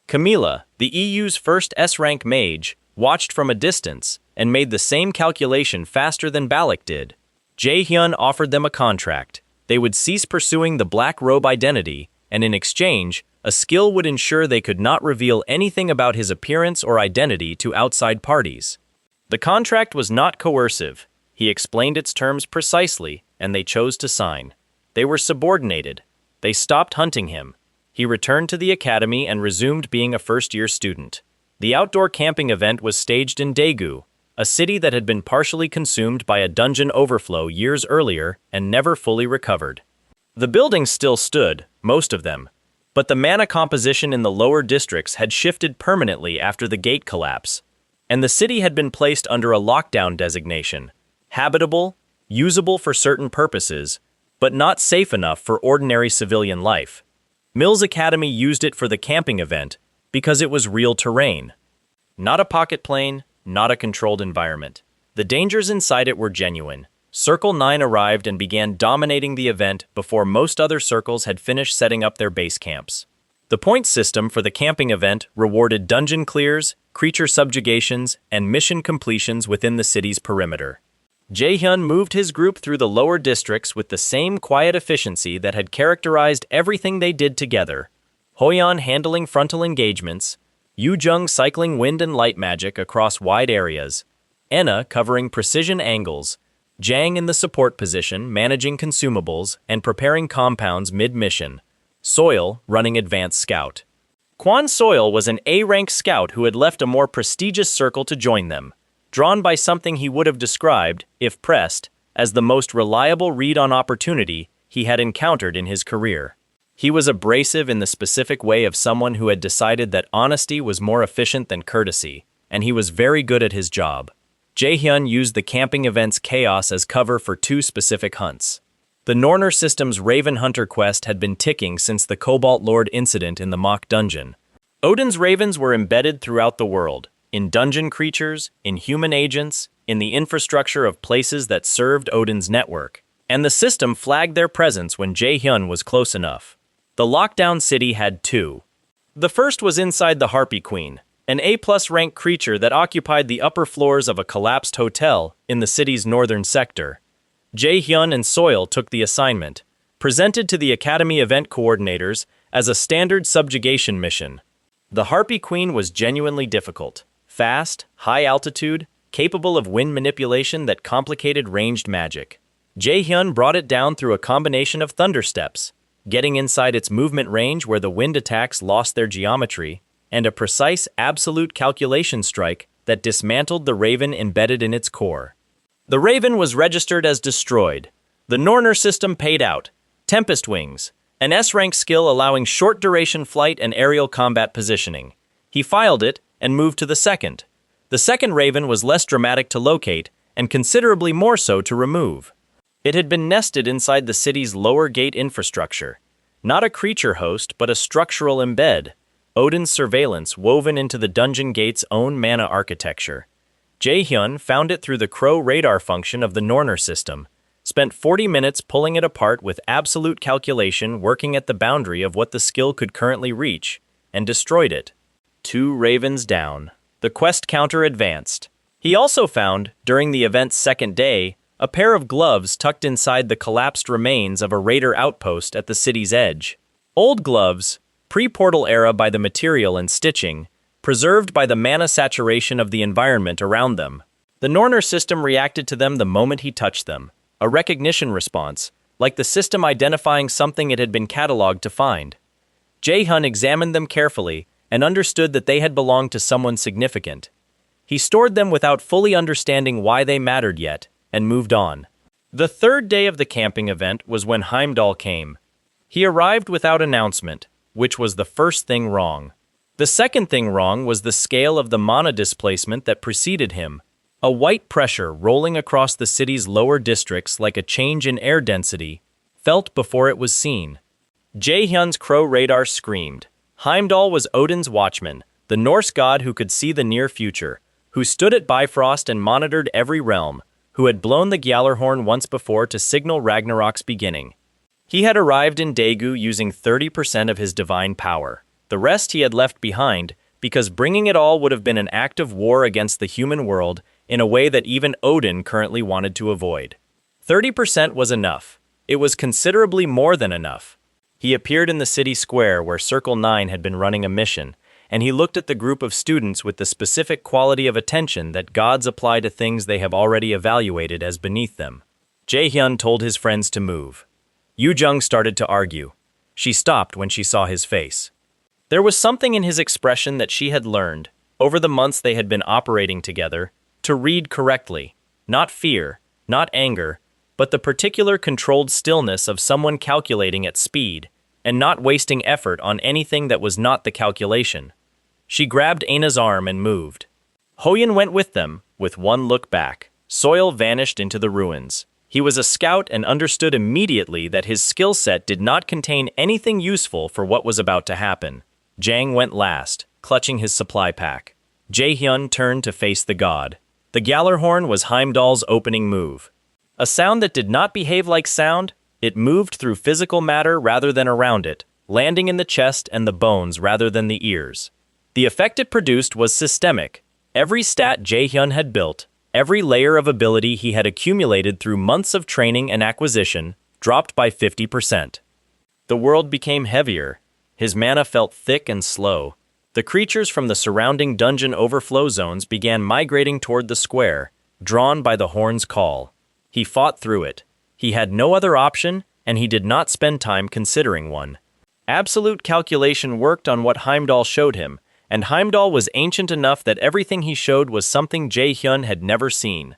Camilla, the EU's first S-rank mage, watched from a distance and made the same calculation faster than Balak did. Jae-hyun offered them a contract. They would cease pursuing the Black Robe identity, and in exchange, a skill would ensure they could not reveal anything about his appearance or identity to outside parties. The contract was not coercive. He explained its terms precisely, and they chose to sign. They were subordinated. They stopped hunting him. He returned to the academy and resumed being a first-year student. The outdoor camping event was staged in Daegu, a city that had been partially consumed by a dungeon overflow years earlier and never fully recovered. The buildings still stood, most of them, but the mana composition in the lower districts had shifted permanently after the gate collapse, and the city had been placed under a lockdown designation, habitable, usable for certain purposes, but not safe enough for ordinary civilian life. Mills Academy used it for the camping event because it was real terrain. Not a pocket plane, not a controlled environment. The dangers inside it were genuine. Circle 9 arrived and began dominating the event before most other circles had finished setting up their base camps. The point system for the camping event rewarded dungeon clears, creature subjugations, and mission completions within the city's perimeter. Jae-hyun moved his group through the lower districts with the same quiet efficiency that had characterized everything they did together. Hoyeon handling frontal engagements, Yoo-jung cycling wind and light magic across wide areas, Enna covering precision angles, Jang in the support position managing consumables and preparing compounds mid-mission, Soil running advanced scout. Kwon Soil was an A-rank scout who had left a more prestigious circle to join them, drawn by something he would have described, if pressed, as the most reliable read on opportunity he had encountered in his career. He was abrasive in the specific way of someone who had decided that honesty was more efficient than courtesy, and he was very good at his job. Jae-hyun used the camping event's chaos as cover for two specific hunts. The Norner system's Raven Hunter quest had been ticking since the Cobalt Lord incident in the mock dungeon. Odin's ravens were embedded throughout the world, in dungeon creatures, in human agents, in the infrastructure of places that served Odin's network, and the system flagged their presence when Jae-hyun was close enough. The lockdown city had two. The first was inside the Harpy Queen, an A+ rank creature that occupied the upper floors of a collapsed hotel in the city's northern sector. Jae-hyun and Soil took the assignment, presented to the Academy event coordinators as a standard subjugation mission. The Harpy Queen was genuinely difficult, fast, high altitude, capable of wind manipulation that complicated ranged magic. Jae-hyun brought it down through a combination of thunder steps, getting inside its movement range where the wind attacks lost their geometry, and a precise absolute calculation strike that dismantled the Raven embedded in its core. The Raven was registered as destroyed. The Norner system paid out. Tempest Wings, an S-rank skill allowing short-duration flight and aerial combat positioning. He filed it and moved to the second. The second Raven was less dramatic to locate and considerably more so to remove. It had been nested inside the city's lower gate infrastructure. Not a creature host, but a structural embed. Odin's surveillance woven into the dungeon gate's own mana architecture. Jae-hyun found it through the Crow radar function of the Norner system, spent 40 minutes pulling it apart with absolute calculation working at the boundary of what the skill could currently reach, and destroyed it. 2 ravens down. The quest counter advanced. He also found, during the event's second day, a pair of gloves tucked inside the collapsed remains of a raider outpost at the city's edge. Old gloves, pre-portal era by the material and stitching, preserved by the mana saturation of the environment around them. The Norner system reacted to them the moment he touched them, a recognition response, like the system identifying something it had been cataloged to find. Jae-hyun examined them carefully and understood that they had belonged to someone significant. He stored them without fully understanding why they mattered yet, and moved on. The third day of the camping event was when Heimdall came. He arrived without announcement, which was the first thing wrong. The second thing wrong was the scale of the mana displacement that preceded him, a white pressure rolling across the city's lower districts like a change in air density, felt before it was seen. Jae-hyun's Crow radar screamed. Heimdall was Odin's watchman, the Norse god who could see the near future, who stood at Bifrost and monitored every realm, who had blown the Gjallarhorn once before to signal Ragnarok's beginning. He had arrived in Daegu using 30% of his divine power. The rest he had left behind, because bringing it all would have been an act of war against the human world in a way that even Odin currently wanted to avoid. 30% was enough. It was considerably more than enough. He appeared in the city square where Circle 9 had been running a mission, and he looked at the group of students with the specific quality of attention that gods apply to things they have already evaluated as beneath them. Jae-hyun told his friends to move. Yoo-jung started to argue. She stopped when she saw his face. There was something in his expression that she had learned, over the months they had been operating together, to read correctly. Not fear, not anger, but the particular controlled stillness of someone calculating at speed, and not wasting effort on anything that was not the calculation. She grabbed Aina's arm and moved. Hoyun went with them, with one look back. Soil vanished into the ruins. He was a scout and understood immediately that his skill set did not contain anything useful for what was about to happen. Jang went last, clutching his supply pack. Jae-hyun turned to face the god. The Gjallarhorn was Heimdall's opening move. A sound that did not behave like sound, it moved through physical matter rather than around it, landing in the chest and the bones rather than the ears. The effect it produced was systemic. Every stat Jae-hyun had built, every layer of ability he had accumulated through months of training and acquisition, dropped by 50%. The world became heavier. His mana felt thick and slow. The creatures from the surrounding dungeon overflow zones began migrating toward the square, drawn by the horn's call. He fought through it. He had no other option, and he did not spend time considering one. Absolute calculation worked on what Heimdall showed him, and Heimdall was ancient enough that everything he showed was something Jae-hyun had never seen.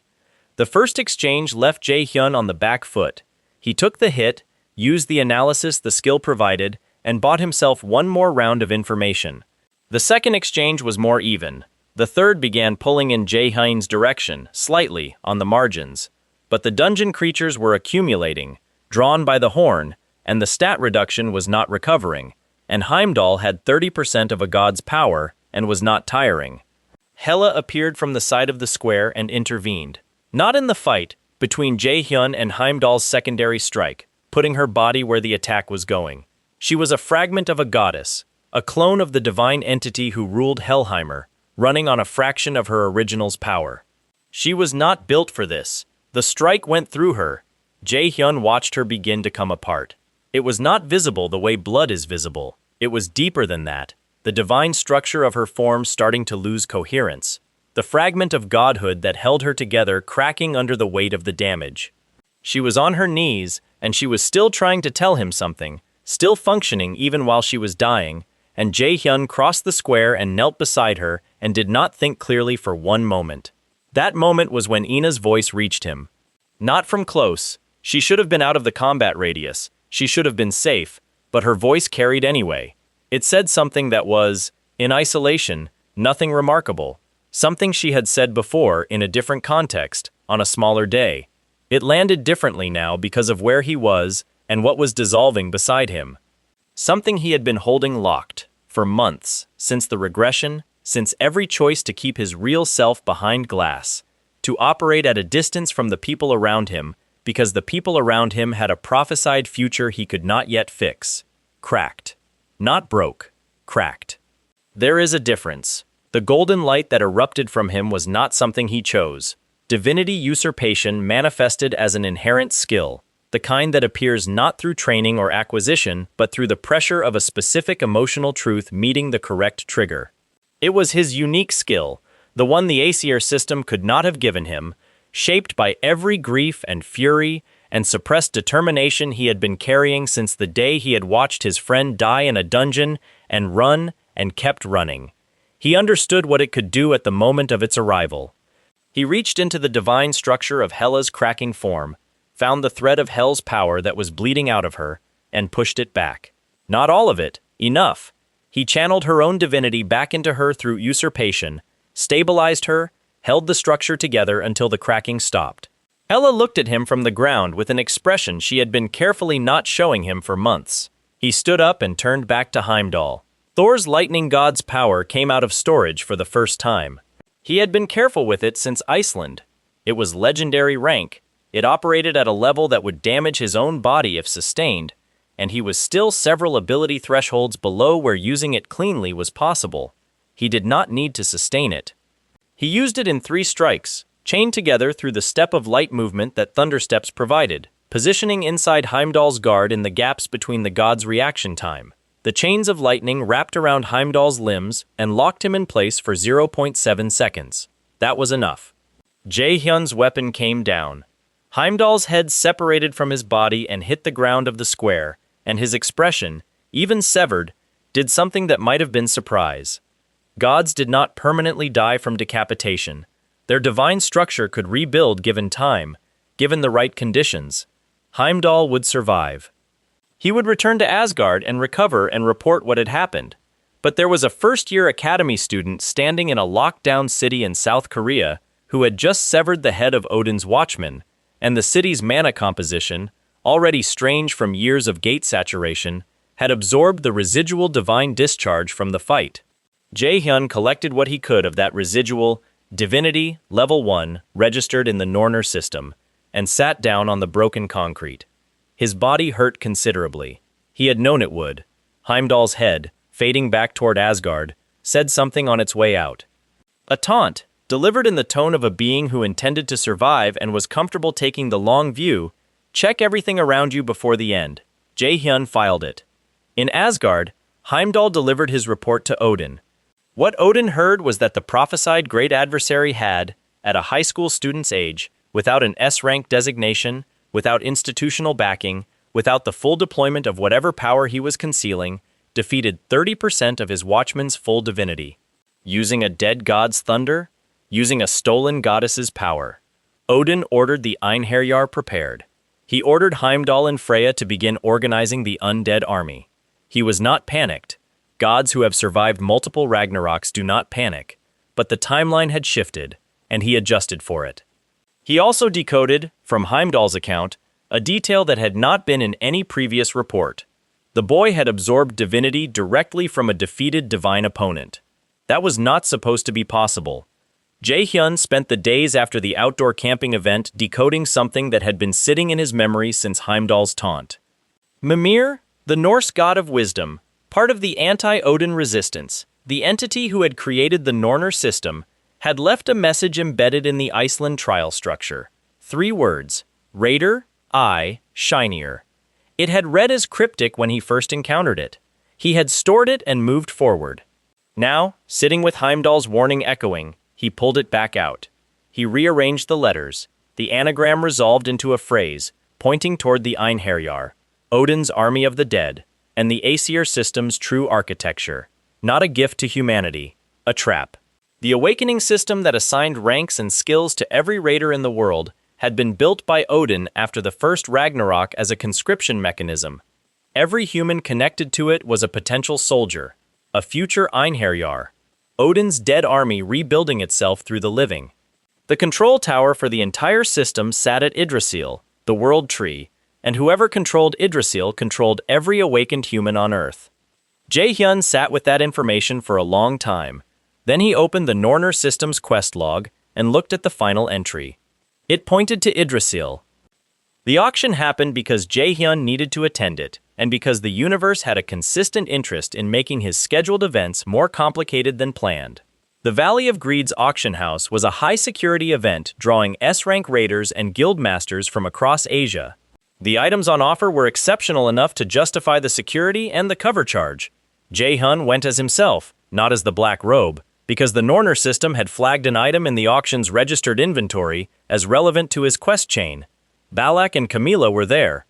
The first exchange left Jae-hyun on the back foot. He took the hit, used the analysis the skill provided, and bought himself one more round of information. The second exchange was more even. The third began pulling in Jae-hyun's direction, slightly, on the margins. But the dungeon creatures were accumulating, drawn by the horn, and the stat reduction was not recovering, and Heimdall had 30% of a god's power and was not tiring. Hela appeared from the side of the square and intervened. Not in the fight, between Jae-hyun and Heimdall's secondary strike, putting her body where the attack was going. She was a fragment of a goddess, a clone of the divine entity who ruled Helheimer, running on a fraction of her original's power. She was not built for this. The strike went through her. Jae-hyun watched her begin to come apart. It was not visible the way blood is visible. It was deeper than that, the divine structure of her form starting to lose coherence, the fragment of godhood that held her together cracking under the weight of the damage. She was on her knees, and she was still trying to tell him something, still functioning even while she was dying, and Jae-hyun crossed the square and knelt beside her and did not think clearly for one moment. That moment was when Ina's voice reached him. Not from close. She should have been out of the combat radius. She should have been safe, but her voice carried anyway. It said something that was, in isolation, nothing remarkable. Something she had said before in a different context, on a smaller day. It landed differently now because of where he was and what was dissolving beside him. Something he had been holding locked, for months, since the regression, since every choice to keep his real self behind glass, to operate at a distance from the people around him, because the people around him had a prophesied future he could not yet fix. Cracked. Not broke. Cracked. There is a difference. The golden light that erupted from him was not something he chose. Divinity usurpation manifested as an inherent skill, the kind that appears not through training or acquisition, but through the pressure of a specific emotional truth meeting the correct trigger. It was his unique skill, the one the Aesir system could not have given him, shaped by every grief and fury and suppressed determination he had been carrying since the day he had watched his friend die in a dungeon and run and kept running. He understood what it could do at the moment of its arrival. He reached into the divine structure of Hela's cracking form, found the thread of Hell's power that was bleeding out of her, and pushed it back. Not all of it, enough. He channeled her own divinity back into her through usurpation, stabilized her, held the structure together until the cracking stopped. Hela looked at him from the ground with an expression she had been carefully not showing him for months. He stood up and turned back to Heimdall. Thor's lightning god's power came out of storage for the first time. He had been careful with it since Iceland. It was legendary rank. It operated at a level that would damage his own body if sustained, and he was still several ability thresholds below where using it cleanly was possible. He did not need to sustain it. He used it in 3 strikes, chained together through the step of light movement that Thundersteps provided, positioning inside Heimdall's guard in the gaps between the god's reaction time. The chains of lightning wrapped around Heimdall's limbs and locked him in place for 0.7 seconds. That was enough. Jae-hyun's weapon came down. Heimdall's head separated from his body and hit the ground of the square, and his expression, even severed, did something that might have been surprise. Gods did not permanently die from decapitation. Their divine structure could rebuild given time, given the right conditions. Heimdall would survive. He would return to Asgard and recover and report what had happened. But there was a first-year academy student standing in a locked-down city in South Korea who had just severed the head of Odin's watchman, and the city's mana composition, already strange from years of gate saturation, had absorbed the residual divine discharge from the fight. Jae-hyun collected what he could of that residual divinity, level 1, registered in the Norner system, and sat down on the broken concrete. His body hurt considerably. He had known it would. Heimdall's head, fading back toward Asgard, said something on its way out. A taunt, delivered in the tone of a being who intended to survive and was comfortable taking the long view. Check everything around you before the end. Jae-hyun filed it. In Asgard, Heimdall delivered his report to Odin. What Odin heard was that the prophesied great adversary had, at a high school student's age, without an S-rank designation, without institutional backing, without the full deployment of whatever power he was concealing, defeated 30% of his watchman's full divinity. Using a dead god's thunder? Using a stolen goddess's power. Odin ordered the Einherjar prepared. He ordered Heimdall and Freya to begin organizing the undead army. He was not panicked. Gods who have survived multiple Ragnaroks do not panic. but the timeline had shifted, and he adjusted for it. He also decoded, from Heimdall's account, a detail that had not been in any previous report. The boy had absorbed divinity directly from a defeated divine opponent. That was not supposed to be possible. Jae-hyun spent the days after the outdoor camping event decoding something that had been sitting in his memory since Heimdall's taunt. Mimir, the Norse god of wisdom, part of the anti-Odin resistance, the entity who had created the Norner system, had left a message embedded in the Iceland trial structure. 3 words: Raider, I, Shinier. It had read as cryptic when he first encountered it. He had stored it and moved forward. Now, sitting with Heimdall's warning echoing, he pulled it back out. He rearranged the letters. The anagram resolved into a phrase, pointing toward the Einherjar, Odin's army of the dead, and the Aesir system's true architecture. Not a gift to humanity, a trap. The awakening system that assigned ranks and skills to every raider in the world had been built by Odin after the first Ragnarok as a conscription mechanism. Every human connected to it was a potential soldier, a future Einherjar, Odin's dead army rebuilding itself through the living. The control tower for the entire system sat at Yggdrasil, the world tree, and whoever controlled Yggdrasil controlled every awakened human on Earth. Jae-hyun sat with that information for a long time. Then he opened the Norner system's quest log and looked at the final entry. It pointed to Yggdrasil. The auction happened because Jae-hyun needed to attend it, and because the universe had a consistent interest in making his scheduled events more complicated than planned. The Valley of Greed's auction house was a high-security event drawing S-rank raiders and guildmasters from across Asia. The items on offer were exceptional enough to justify the security and the cover charge. Jae-hyun went as himself, not as the Black Robe, because the Norner system had flagged an item in the auction's registered inventory as relevant to his quest chain. Balak and Camilla were there.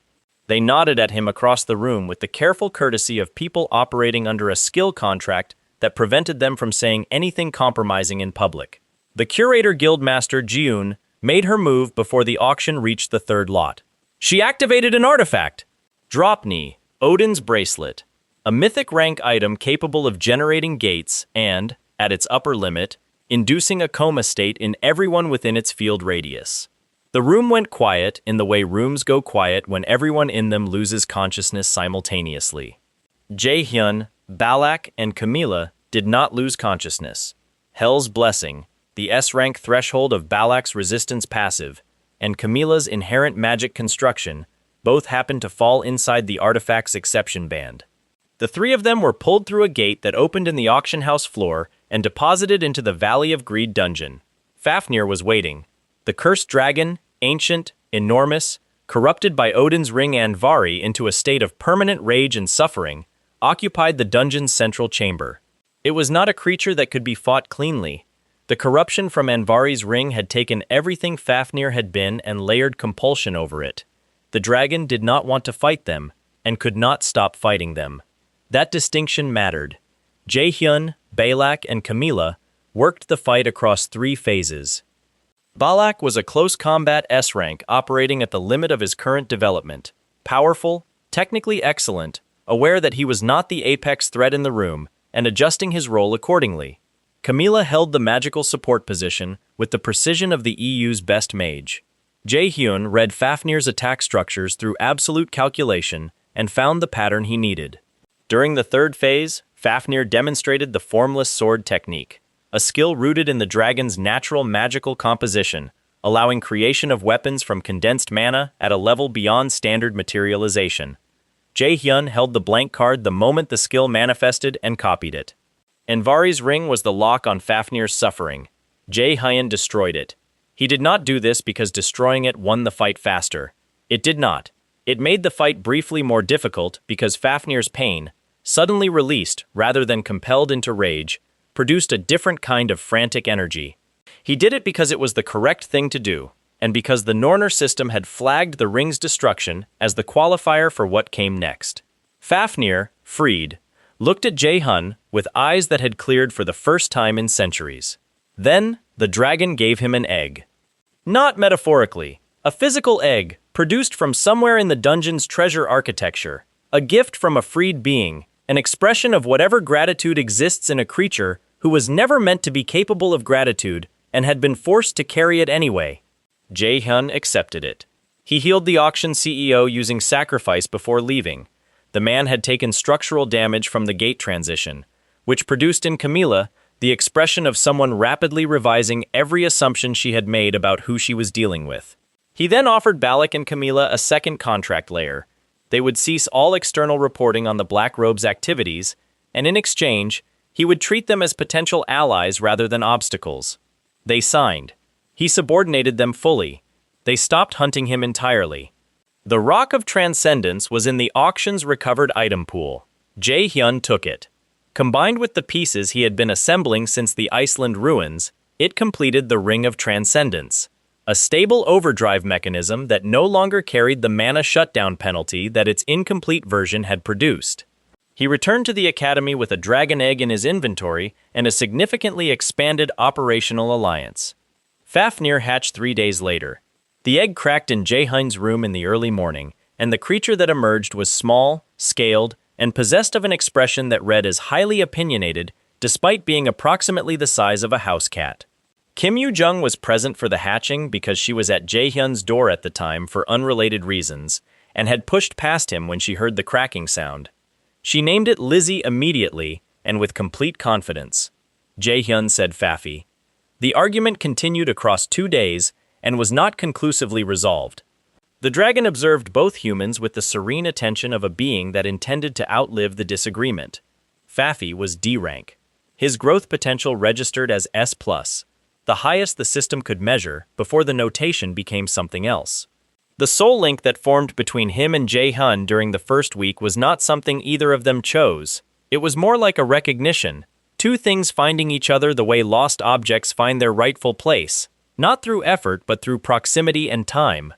They nodded at him across the room with the careful courtesy of people operating under a skill contract that prevented them from saying anything compromising in public. The Curator Guildmaster Jiun made her move before the auction reached the third lot. She activated an artifact! Dropney, Odin's bracelet, a mythic rank item capable of generating gates and, at its upper limit, inducing a coma state in everyone within its field radius. The room went quiet in the way rooms go quiet when everyone in them loses consciousness simultaneously. Jae-hyun, Balak, and Camilla did not lose consciousness. Hell's Blessing, the S-rank threshold of Balak's resistance passive, and Camilla's inherent magic construction both happened to fall inside the artifact's exception band. The 3 of them were pulled through a gate that opened in the auction house floor and deposited into the Valley of Greed dungeon. Fafnir was waiting. The cursed dragon, ancient, enormous, corrupted by Odin's ring Andvari into a state of permanent rage and suffering, occupied the dungeon's central chamber. It was not a creature that could be fought cleanly. The corruption from Andvari's ring had taken everything Fafnir had been and layered compulsion over it. The dragon did not want to fight them, and could not stop fighting them. That distinction mattered. Jae-hyun, Balak, and Camilla worked the fight across 3 phases. Balak was a close combat S-rank operating at the limit of his current development. Powerful, technically excellent, aware that he was not the apex threat in the room, and adjusting his role accordingly. Camilla held the magical support position with the precision of the EU's best mage. Jae-hyun read Fafnir's attack structures through absolute calculation and found the pattern he needed. During the 3rd phase, Fafnir demonstrated the formless sword technique, a skill rooted in the dragon's natural magical composition, allowing creation of weapons from condensed mana at a level beyond standard materialization. Jae-hyun held the blank card the moment the skill manifested and copied it. Andvari's ring was the lock on Fafnir's suffering. Jae-hyun destroyed it. He did not do this because destroying it won the fight faster. It did not. It made the fight briefly more difficult because Fafnir's pain, suddenly released rather than compelled into rage, produced a different kind of frantic energy. He did it because it was the correct thing to do, and because the Norner system had flagged the ring's destruction as the qualifier for what came next. Fafnir, freed, looked at Jae-hyun with eyes that had cleared for the first time in centuries. Then, the dragon gave him an egg. Not metaphorically, a physical egg, produced from somewhere in the dungeon's treasure architecture, a gift from a freed being, an expression of whatever gratitude exists in a creature who was never meant to be capable of gratitude and had been forced to carry it anyway. Jae-hyun accepted it. He healed the auction CEO using sacrifice before leaving. The man had taken structural damage from the gate transition, which produced in Camila the expression of someone rapidly revising every assumption she had made about who she was dealing with. He then offered Balak and Camila a second contract layer. They would cease all external reporting on the Black Robe's activities, and in exchange, he would treat them as potential allies rather than obstacles. They signed. He subordinated them fully. They stopped hunting him entirely. The Rock of Transcendence was in the auction's recovered item pool. Jae-hyun took it. Combined with the pieces he had been assembling since the Iceland ruins, it completed the Ring of Transcendence, a stable overdrive mechanism that no longer carried the mana shutdown penalty that its incomplete version had produced. He returned to the academy with a dragon egg in his inventory and a significantly expanded operational alliance. Fafnir hatched 3 days later. The egg cracked in Jae-hyun's room in the early morning, and the creature that emerged was small, scaled, and possessed of an expression that read as highly opinionated, despite being approximately the size of a house cat. Kim Yoo-jung was present for the hatching because she was at Jae-hyun's door at the time for unrelated reasons, and had pushed past him when she heard the cracking sound. She named it Lizzie immediately and with complete confidence. Jae-hyun said Fafi. The argument continued across 2 days and was not conclusively resolved. The dragon observed both humans with the serene attention of a being that intended to outlive the disagreement. Fafi was D rank. His growth potential registered as S+, the highest the system could measure before the notation became something else. The soul link that formed between him and Jae-hyun during the first week was not something either of them chose. It was more like a recognition, two things finding each other the way lost objects find their rightful place, not through effort but through proximity and time.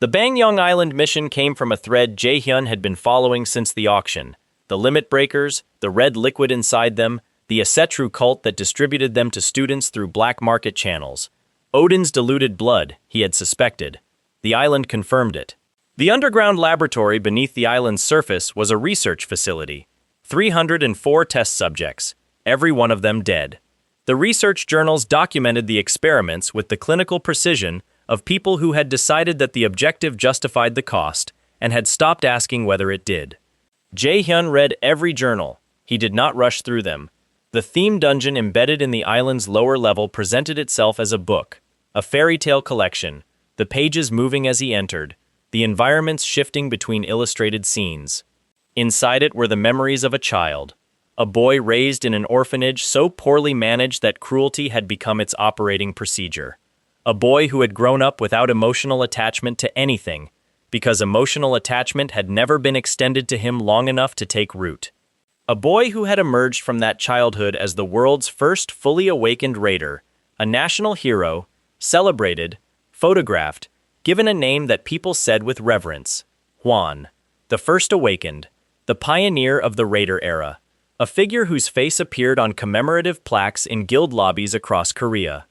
The Bangyang Island mission came from a thread Jae-hyun had been following since the auction. The limit breakers, the red liquid inside them, the Asetru cult that distributed them to students through black market channels. Odin's diluted blood, he had suspected. The island confirmed it. The underground laboratory beneath the island's surface was a research facility. 304 test subjects, every one of them dead. The research journals documented the experiments with the clinical precision of people who had decided that the objective justified the cost and had stopped asking whether it did. Jae-hyun read every journal. He did not rush through them. The theme dungeon embedded in the island's lower level presented itself as a book, a fairy tale collection, the pages moving as he entered, the environments shifting between illustrated scenes. Inside it were the memories of a child, a boy raised in an orphanage so poorly managed that cruelty had become its operating procedure. A boy who had grown up without emotional attachment to anything, because emotional attachment had never been extended to him long enough to take root. A boy who had emerged from that childhood as the world's first fully awakened raider, a national hero, celebrated, photographed, given a name that people said with reverence, Hwan, the first awakened, the pioneer of the raider era, a figure whose face appeared on commemorative plaques in guild lobbies across Korea.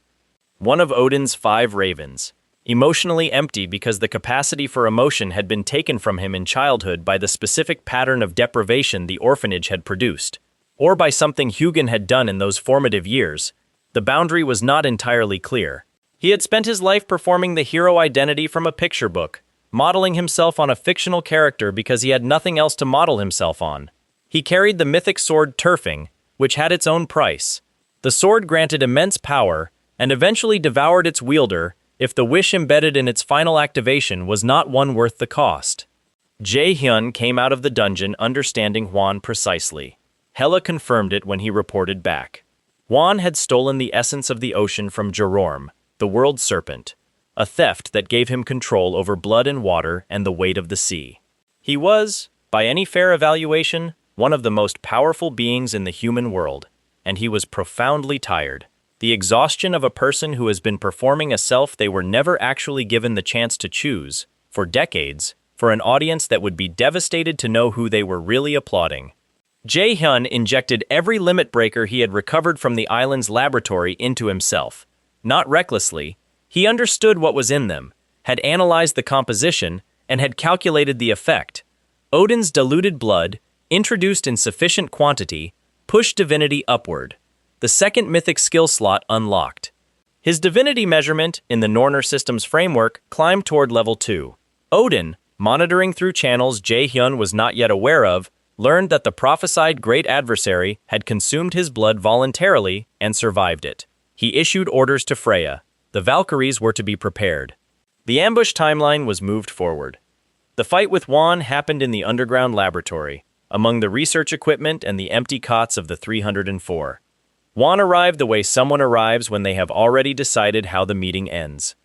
One of Odin's 5 ravens, emotionally empty because the capacity for emotion had been taken from him in childhood by the specific pattern of deprivation the orphanage had produced, or by something Hugin had done in those formative years. The boundary was not entirely clear. He had spent his life performing the hero identity from a picture book, modeling himself on a fictional character because he had nothing else to model himself on. He carried the mythic sword Turfing, which had its own price. The sword granted immense power and eventually devoured its wielder if the wish embedded in its final activation was not one worth the cost. Jae-hyun came out of the dungeon understanding Hwan precisely. Hela confirmed it when he reported back. Hwan had stolen the essence of the ocean from Jerorm, the world serpent, a theft that gave him control over blood and water and the weight of the sea. He was, by any fair evaluation, one of the most powerful beings in the human world, and he was profoundly tired. The exhaustion of a person who has been performing a self they were never actually given the chance to choose, for decades, for an audience that would be devastated to know who they were really applauding. Jae-hyun injected every limit breaker he had recovered from the island's laboratory into himself. Not recklessly, he understood what was in them, had analyzed the composition, and had calculated the effect. Odin's diluted blood, introduced in sufficient quantity, pushed divinity upward. the second mythic skill slot unlocked. His divinity measurement in the Norner system's framework climbed toward level 2. Odin, monitoring through channels Jae-hyun was not yet aware of, learned that the prophesied great adversary had consumed his blood voluntarily and survived it. He issued orders to Freya. The Valkyries were to be prepared. The ambush timeline was moved forward. The fight with Won happened in the underground laboratory, among the research equipment and the empty cots of the 304. Won arrived the way someone arrives when they have already decided how the meeting ends.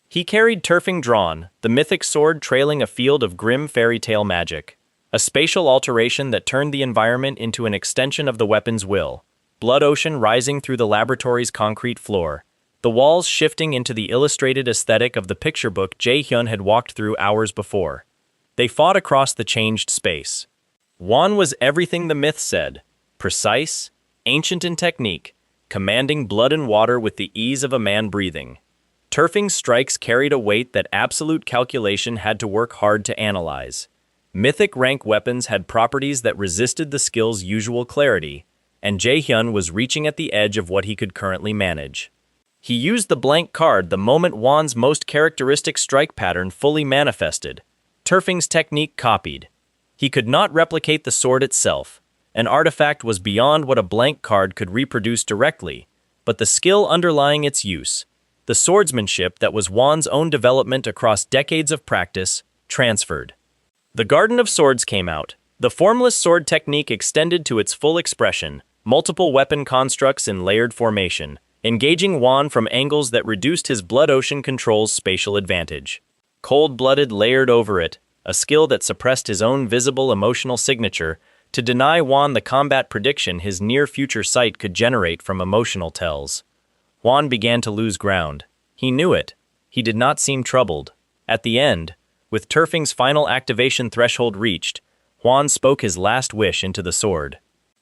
He carried Turfing Drawn, the mythic sword trailing a field of grim fairy tale magic, a spatial alteration that turned the environment into an extension of the weapon's will, blood ocean rising through the laboratory's concrete floor, the walls shifting into the illustrated aesthetic of the picture book Jae-hyun had walked through hours before. They fought across the changed space. Won was everything the myth said, precise, ancient in technique, commanding blood and water with the ease of a man breathing. Turfing's strikes carried a weight that absolute calculation had to work hard to analyze. Mythic rank weapons had properties that resisted the skill's usual clarity, and Jae-hyun was reaching at the edge of what he could currently manage. He used the blank card the moment Won's most characteristic strike pattern fully manifested. Turfing's technique copied. He could not replicate the sword itself. An artifact was beyond what a blank card could reproduce directly, but the skill underlying its use, the swordsmanship that was Won's own development across decades of practice, transferred. The Garden of Swords came out. The formless sword technique extended to its full expression, multiple weapon constructs in layered formation, engaging Won from angles that reduced his blood ocean control's spatial advantage. Cold-blooded layered over it, a skill that suppressed his own visible emotional signature to deny Won the combat prediction his near-future sight could generate from emotional tells. Won began to lose ground. He knew it. He did not seem troubled. At the end, with Turfing's final activation threshold reached, Won spoke his last wish into the sword.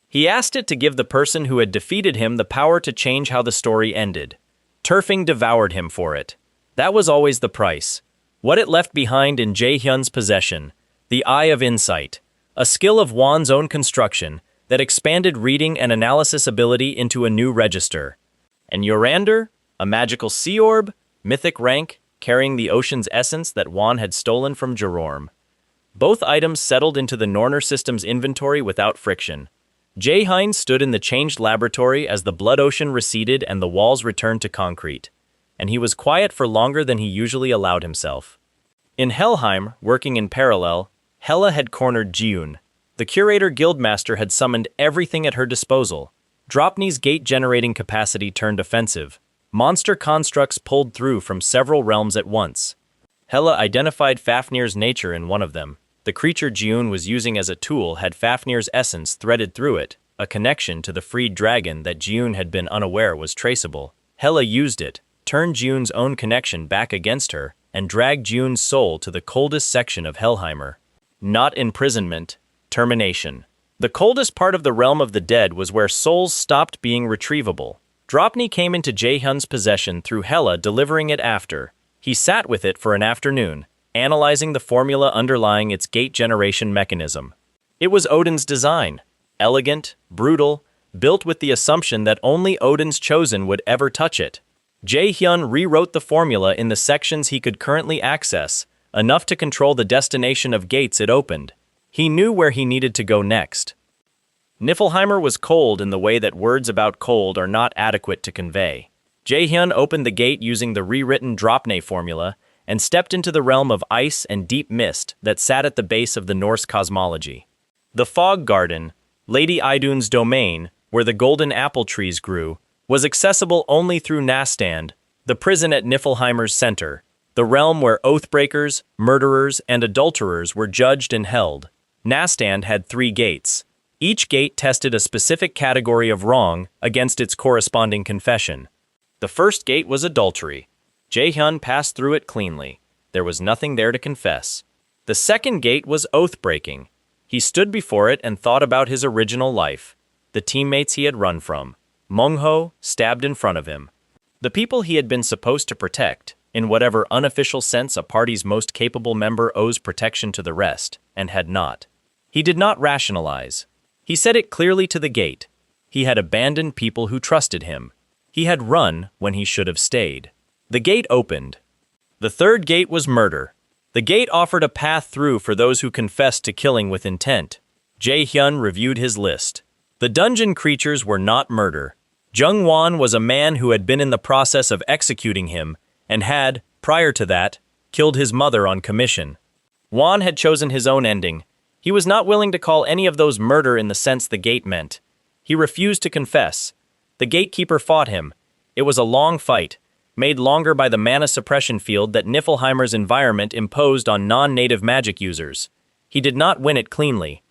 He asked it to give the person who had defeated him the power to change how the story ended. Turfing devoured him for it. That was always the price. What it left behind in Jae-hyun's possession, the Eye of Insight, a skill of Won's own construction that expanded reading and analysis ability into a new register. And Yorander, a magical sea orb, mythic rank, carrying the ocean's essence that Won had stolen from Jerorm. Both items settled into the Norner system's inventory without friction. Jae-hyun stood in the changed laboratory as the blood ocean receded and the walls returned to concrete, and he was quiet for longer than he usually allowed himself. In Helheim, working in parallel, Hela had cornered Jiun. The Curator Guildmaster had summoned everything at her disposal. Dropney's gate-generating capacity turned offensive. Monster constructs pulled through from several realms at once. Hela identified Fafnir's nature in one of them. The creature Jiun was using as a tool had Fafnir's essence threaded through it, a connection to the freed dragon that Jiun had been unaware was traceable. Hela used it, turned Jiun's own connection back against her, and dragged Jiun's soul to the coldest section of Helheimer. Not imprisonment, termination. The coldest part of the realm of the dead was where souls stopped being retrievable. Dropney came into Jae-hyun's possession through Hela delivering it after. He sat with it for an afternoon, analyzing the formula underlying its gate generation mechanism. It was Odin's design, elegant, brutal, built with the assumption that only Odin's chosen would ever touch it. Jae-hyun rewrote the formula in the sections he could currently access, enough to control the destination of gates it opened. He knew where he needed to go next. Niflheimer was cold in the way that words about cold are not adequate to convey. Jae-hyun opened the gate using the rewritten Dropney formula and stepped into the realm of ice and deep mist that sat at the base of the Norse cosmology. The Fog Garden, Lady Idun's domain, where the golden apple trees grew, was accessible only through Nastand, the prison at Niflheimer's center, the realm where oathbreakers, murderers, and adulterers were judged and held. Nastand had 3 gates. Each gate tested a specific category of wrong against its corresponding confession. The first gate was adultery. Jae-hyun passed through it cleanly. There was nothing there to confess. The second gate was oath-breaking. He stood before it and thought about his original life, the teammates he had run from. Mungho stabbed in front of him. The people he had been supposed to protect, in whatever unofficial sense a party's most capable member owes protection to the rest, and had not. He did not rationalize. He said it clearly to the gate. He had abandoned people who trusted him. He had run when he should have stayed. The gate opened. The third gate was murder. The gate offered a path through for those who confessed to killing with intent. Jae-hyun reviewed his list. The dungeon creatures were not murder. Jung-won was a man who had been in the process of executing him and had, prior to that, killed his mother on commission. Won had chosen his own ending. He was not willing to call any of those murder in the sense the gate meant. He refused to confess. The gatekeeper fought him. It was a long fight, made longer by the mana suppression field that Niflheimer's environment imposed on non-native magic users. He did not win it cleanly.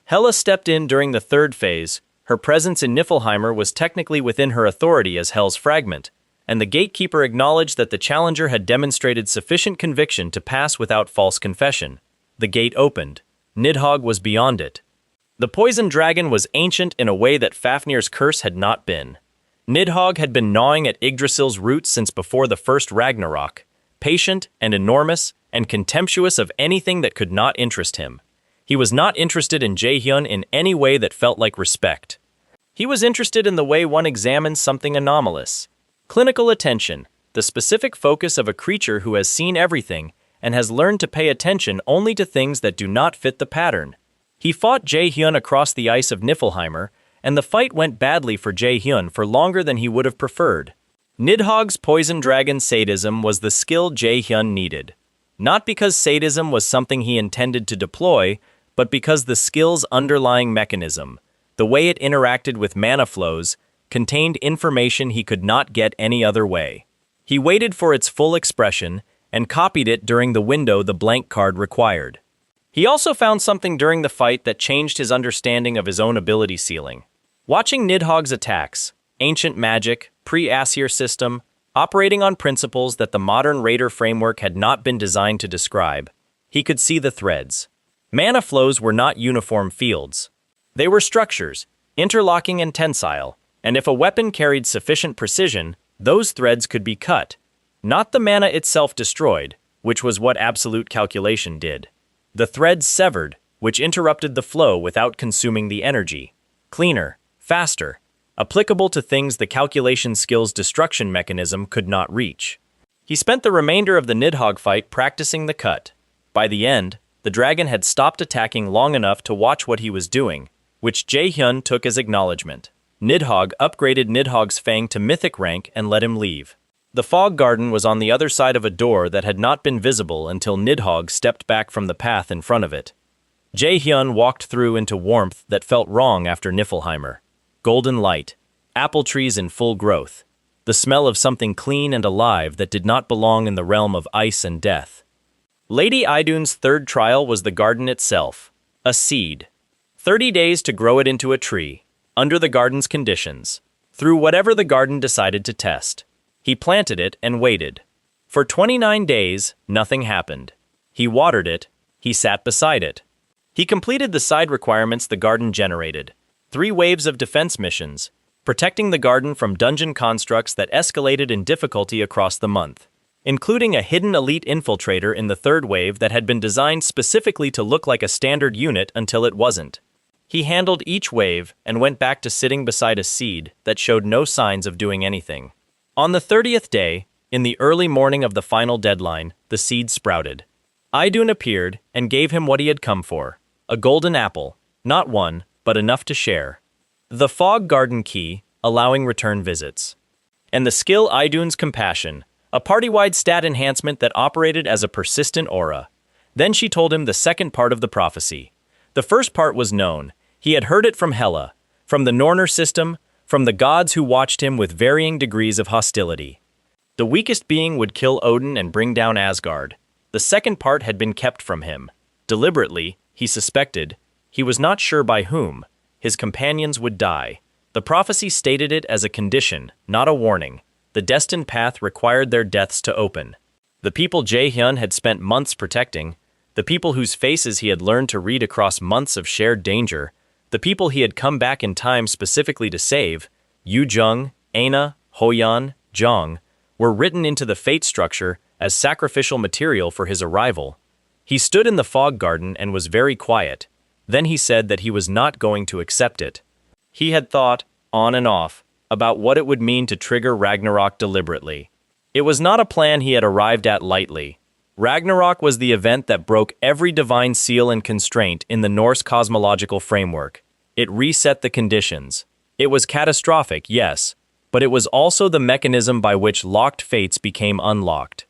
Hela stepped in during the third phase. Her presence in Niflheimer was technically within her authority as Hell's fragment, and the gatekeeper acknowledged that the challenger had demonstrated sufficient conviction to pass without false confession. The gate opened. Nidhogg was beyond it. The poison dragon was ancient in a way that Fafnir's curse had not been. Nidhogg had been gnawing at Yggdrasil's roots since before the first Ragnarok, patient and enormous and contemptuous of anything that could not interest him. He was not interested in Jae-hyun in any way that felt like respect. He was interested in the way one examines something anomalous. Clinical attention, the specific focus of a creature who has seen everything and has learned to pay attention only to things that do not fit the pattern. He fought Jae-hyun across the ice of Niflheimer, and the fight went badly for Jae-hyun for longer than he would have preferred. Nidhogg's poison dragon sadism was the skill Jae-hyun needed. Not because sadism was something he intended to deploy, but because the skill's underlying mechanism, the way it interacted with mana flows, contained information he could not get any other way. He waited for its full expression and copied it during the window the blank card required. He also found something during the fight that changed his understanding of his own ability ceiling. Watching Nidhogg's attacks, ancient magic, pre-Aesir system, operating on principles that the modern Raider framework had not been designed to describe, he could see the threads. Mana flows were not uniform fields. They were structures, interlocking and tensile, and if a weapon carried sufficient precision, those threads could be cut, not the mana itself destroyed, which was what absolute calculation did. The threads severed, which interrupted the flow without consuming the energy. Cleaner, faster, applicable to things the calculation skill's destruction mechanism could not reach. He spent the remainder of the Nidhogg fight practicing the cut. By the end, the dragon had stopped attacking long enough to watch what he was doing, which Jae-hyun took as acknowledgement. Nidhogg upgraded Nidhogg's Fang to mythic rank and let him leave. The fog garden was on the other side of a door that had not been visible until Nidhogg stepped back from the path in front of it. Jae-hyun walked through into warmth that felt wrong after Niflheimer. Golden light, apple trees in full growth, the smell of something clean and alive that did not belong in the realm of ice and death. Lady Idun's third trial was the garden itself, a seed. 30 days to grow it into a tree, under the garden's conditions, through whatever the garden decided to test. He planted it and waited. For 29 days, nothing happened. He watered it. He sat beside it. He completed the side requirements the garden generated. 3 waves of defense missions, protecting the garden from dungeon constructs that escalated in difficulty across the month, including a hidden elite infiltrator in the third wave that had been designed specifically to look like a standard unit until it wasn't. He handled each wave and went back to sitting beside a seed that showed no signs of doing anything. On the 30th day, in the early morning of the final deadline, the seed sprouted. Idun appeared and gave him what he had come for, a golden apple, not one, but enough to share. The fog garden key, allowing return visits. And the skill Idun's compassion, a party-wide stat enhancement that operated as a persistent aura. Then she told him the second part of the prophecy. The first part was known. He had heard it from Hela, from the Norner system, from the gods who watched him with varying degrees of hostility. The weakest being would kill Odin and bring down Asgard. The second part had been kept from him. Deliberately, he suspected. He was not sure by whom. His companions would die. The prophecy stated it as a condition, not a warning. The destined path required their deaths to open. The people Jae-hyun had spent months protecting, the people whose faces he had learned to read across months of shared danger, the people he had come back in time specifically to save, Yu Jung, Aina, Hoyan, Jong, were written into the fate structure as sacrificial material for his arrival. He stood in the fog garden and was very quiet. Then he said that he was not going to accept it. He had thought, on and off, about what it would mean to trigger Ragnarok deliberately. It was not a plan he had arrived at lightly. Ragnarok was the event that broke every divine seal and constraint in the Norse cosmological framework. It reset the conditions. It was catastrophic, yes, but it was also the mechanism by which locked fates became unlocked.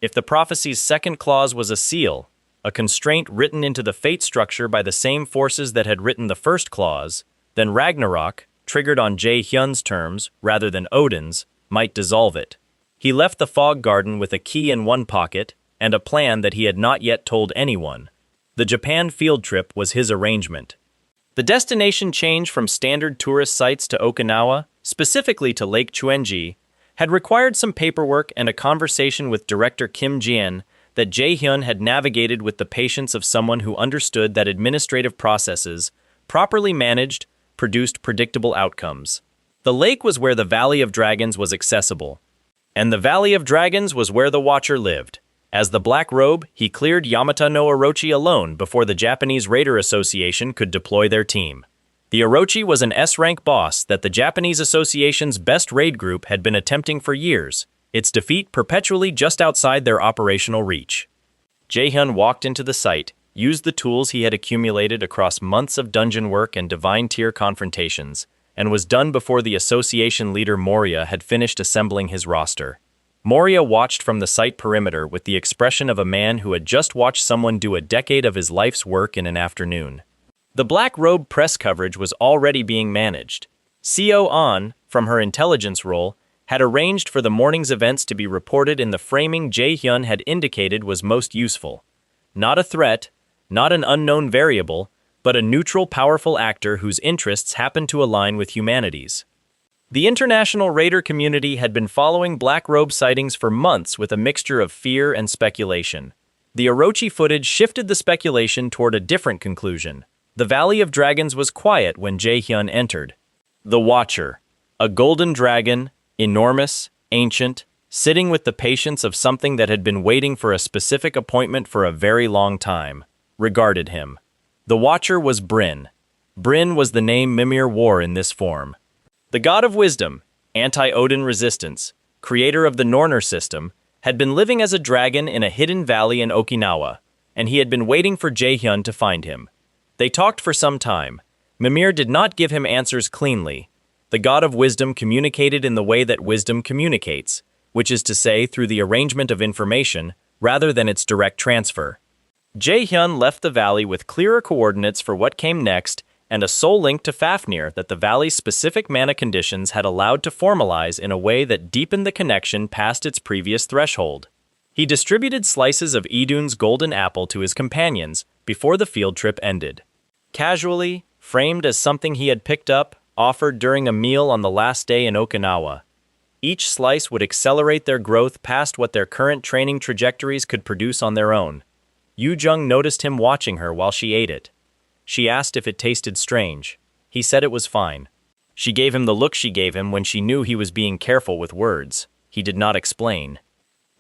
If the prophecy's second clause was a seal, a constraint written into the fate structure by the same forces that had written the first clause, then Ragnarok, triggered on Jae-hyun's terms rather than Odin's, might dissolve it. He left the fog garden with a key in one pocket and a plan that he had not yet told anyone. The Japan field trip was his arrangement. The destination change from standard tourist sites to Okinawa, specifically to Lake Chuenji, had required some paperwork and a conversation with director Kim Jin that Jae-hyun had navigated with the patience of someone who understood that administrative processes, properly managed, produced predictable outcomes. The lake was where the Valley of Dragons was accessible, and the Valley of Dragons was where the Watcher lived. As the Black Robe, he cleared Yamata no Orochi alone before the Japanese Raider Association could deploy their team. The Orochi was an S-rank boss that the Japanese Association's best raid group had been attempting for years, its defeat perpetually just outside their operational reach. Jae-hyun walked into the site, used the tools he had accumulated across months of dungeon work and divine tier confrontations, and was done before the association leader Moria had finished assembling his roster. Moria watched from the site perimeter with the expression of a man who had just watched someone do a decade of his life's work in an afternoon. The Black Robe press coverage was already being managed. CO An, from her intelligence role, had arranged for the morning's events to be reported in the framing Jae-hyun had indicated was most useful. Not a threat, not an unknown variable, but a neutral, powerful actor whose interests happened to align with humanity's. The international raider community had been following Black Robe sightings for months with a mixture of fear and speculation. The Orochi footage shifted the speculation toward a different conclusion. The Valley of Dragons was quiet when Jae-hyun entered. The Watcher, a golden dragon, enormous, ancient, sitting with the patience of something that had been waiting for a specific appointment for a very long time, regarded him. The Watcher was Bryn. Bryn was the name Mimir wore in this form. The god of wisdom, anti-Odin resistance, creator of the Norner system, had been living as a dragon in a hidden valley in Okinawa, and he had been waiting for Jae-hyun to find him. They talked for some time. Mimir did not give him answers cleanly. The god of wisdom communicated in the way that wisdom communicates, which is to say through the arrangement of information rather than its direct transfer. Jae-hyun left the valley with clearer coordinates for what came next and a soul link to Fafnir that the valley's specific mana conditions had allowed to formalize in a way that deepened the connection past its previous threshold. He distributed slices of Idun's golden apple to his companions before the field trip ended. Casually, framed as something he had picked up, offered during a meal on the last day in Okinawa. Each slice would accelerate their growth past what their current training trajectories could produce on their own. Yu-jung noticed him watching her while she ate it. She asked if it tasted strange. He said it was fine. She gave him the look she gave him when she knew he was being careful with words. He did not explain.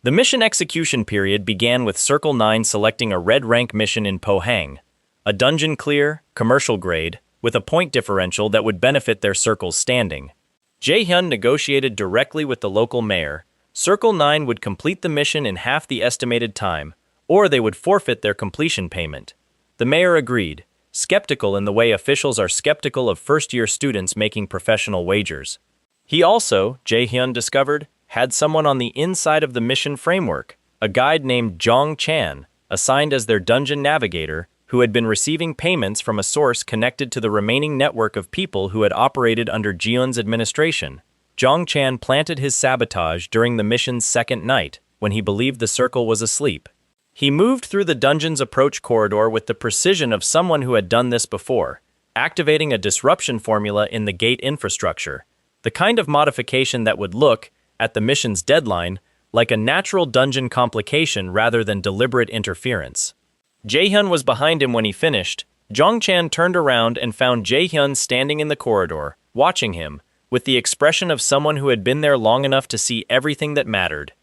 The mission execution period began with Circle 9 selecting a red rank mission in Pohang, a dungeon clear, commercial grade, with a point differential that would benefit their circle's standing. Jae-hyun negotiated directly with the local mayor. Circle 9 would complete the mission in half the estimated time, or they would forfeit their completion payment. The mayor agreed, skeptical in the way officials are skeptical of first-year students making professional wagers. He also, Jae-hyun discovered, had someone on the inside of the mission framework, a guide named Jong Chan, assigned as their dungeon navigator, who had been receiving payments from a source connected to the remaining network of people who had operated under Jeon's administration. Jong Chan planted his sabotage during the mission's second night, when he believed the circle was asleep. He moved through the dungeon's approach corridor with the precision of someone who had done this before, activating a disruption formula in the gate infrastructure, the kind of modification that would look, at the mission's deadline, like a natural dungeon complication rather than deliberate interference. Jae-hyun was behind him when he finished. Jong Chan turned around and found Jae-hyun standing in the corridor, watching him, with the expression of someone who had been there long enough to see everything that mattered.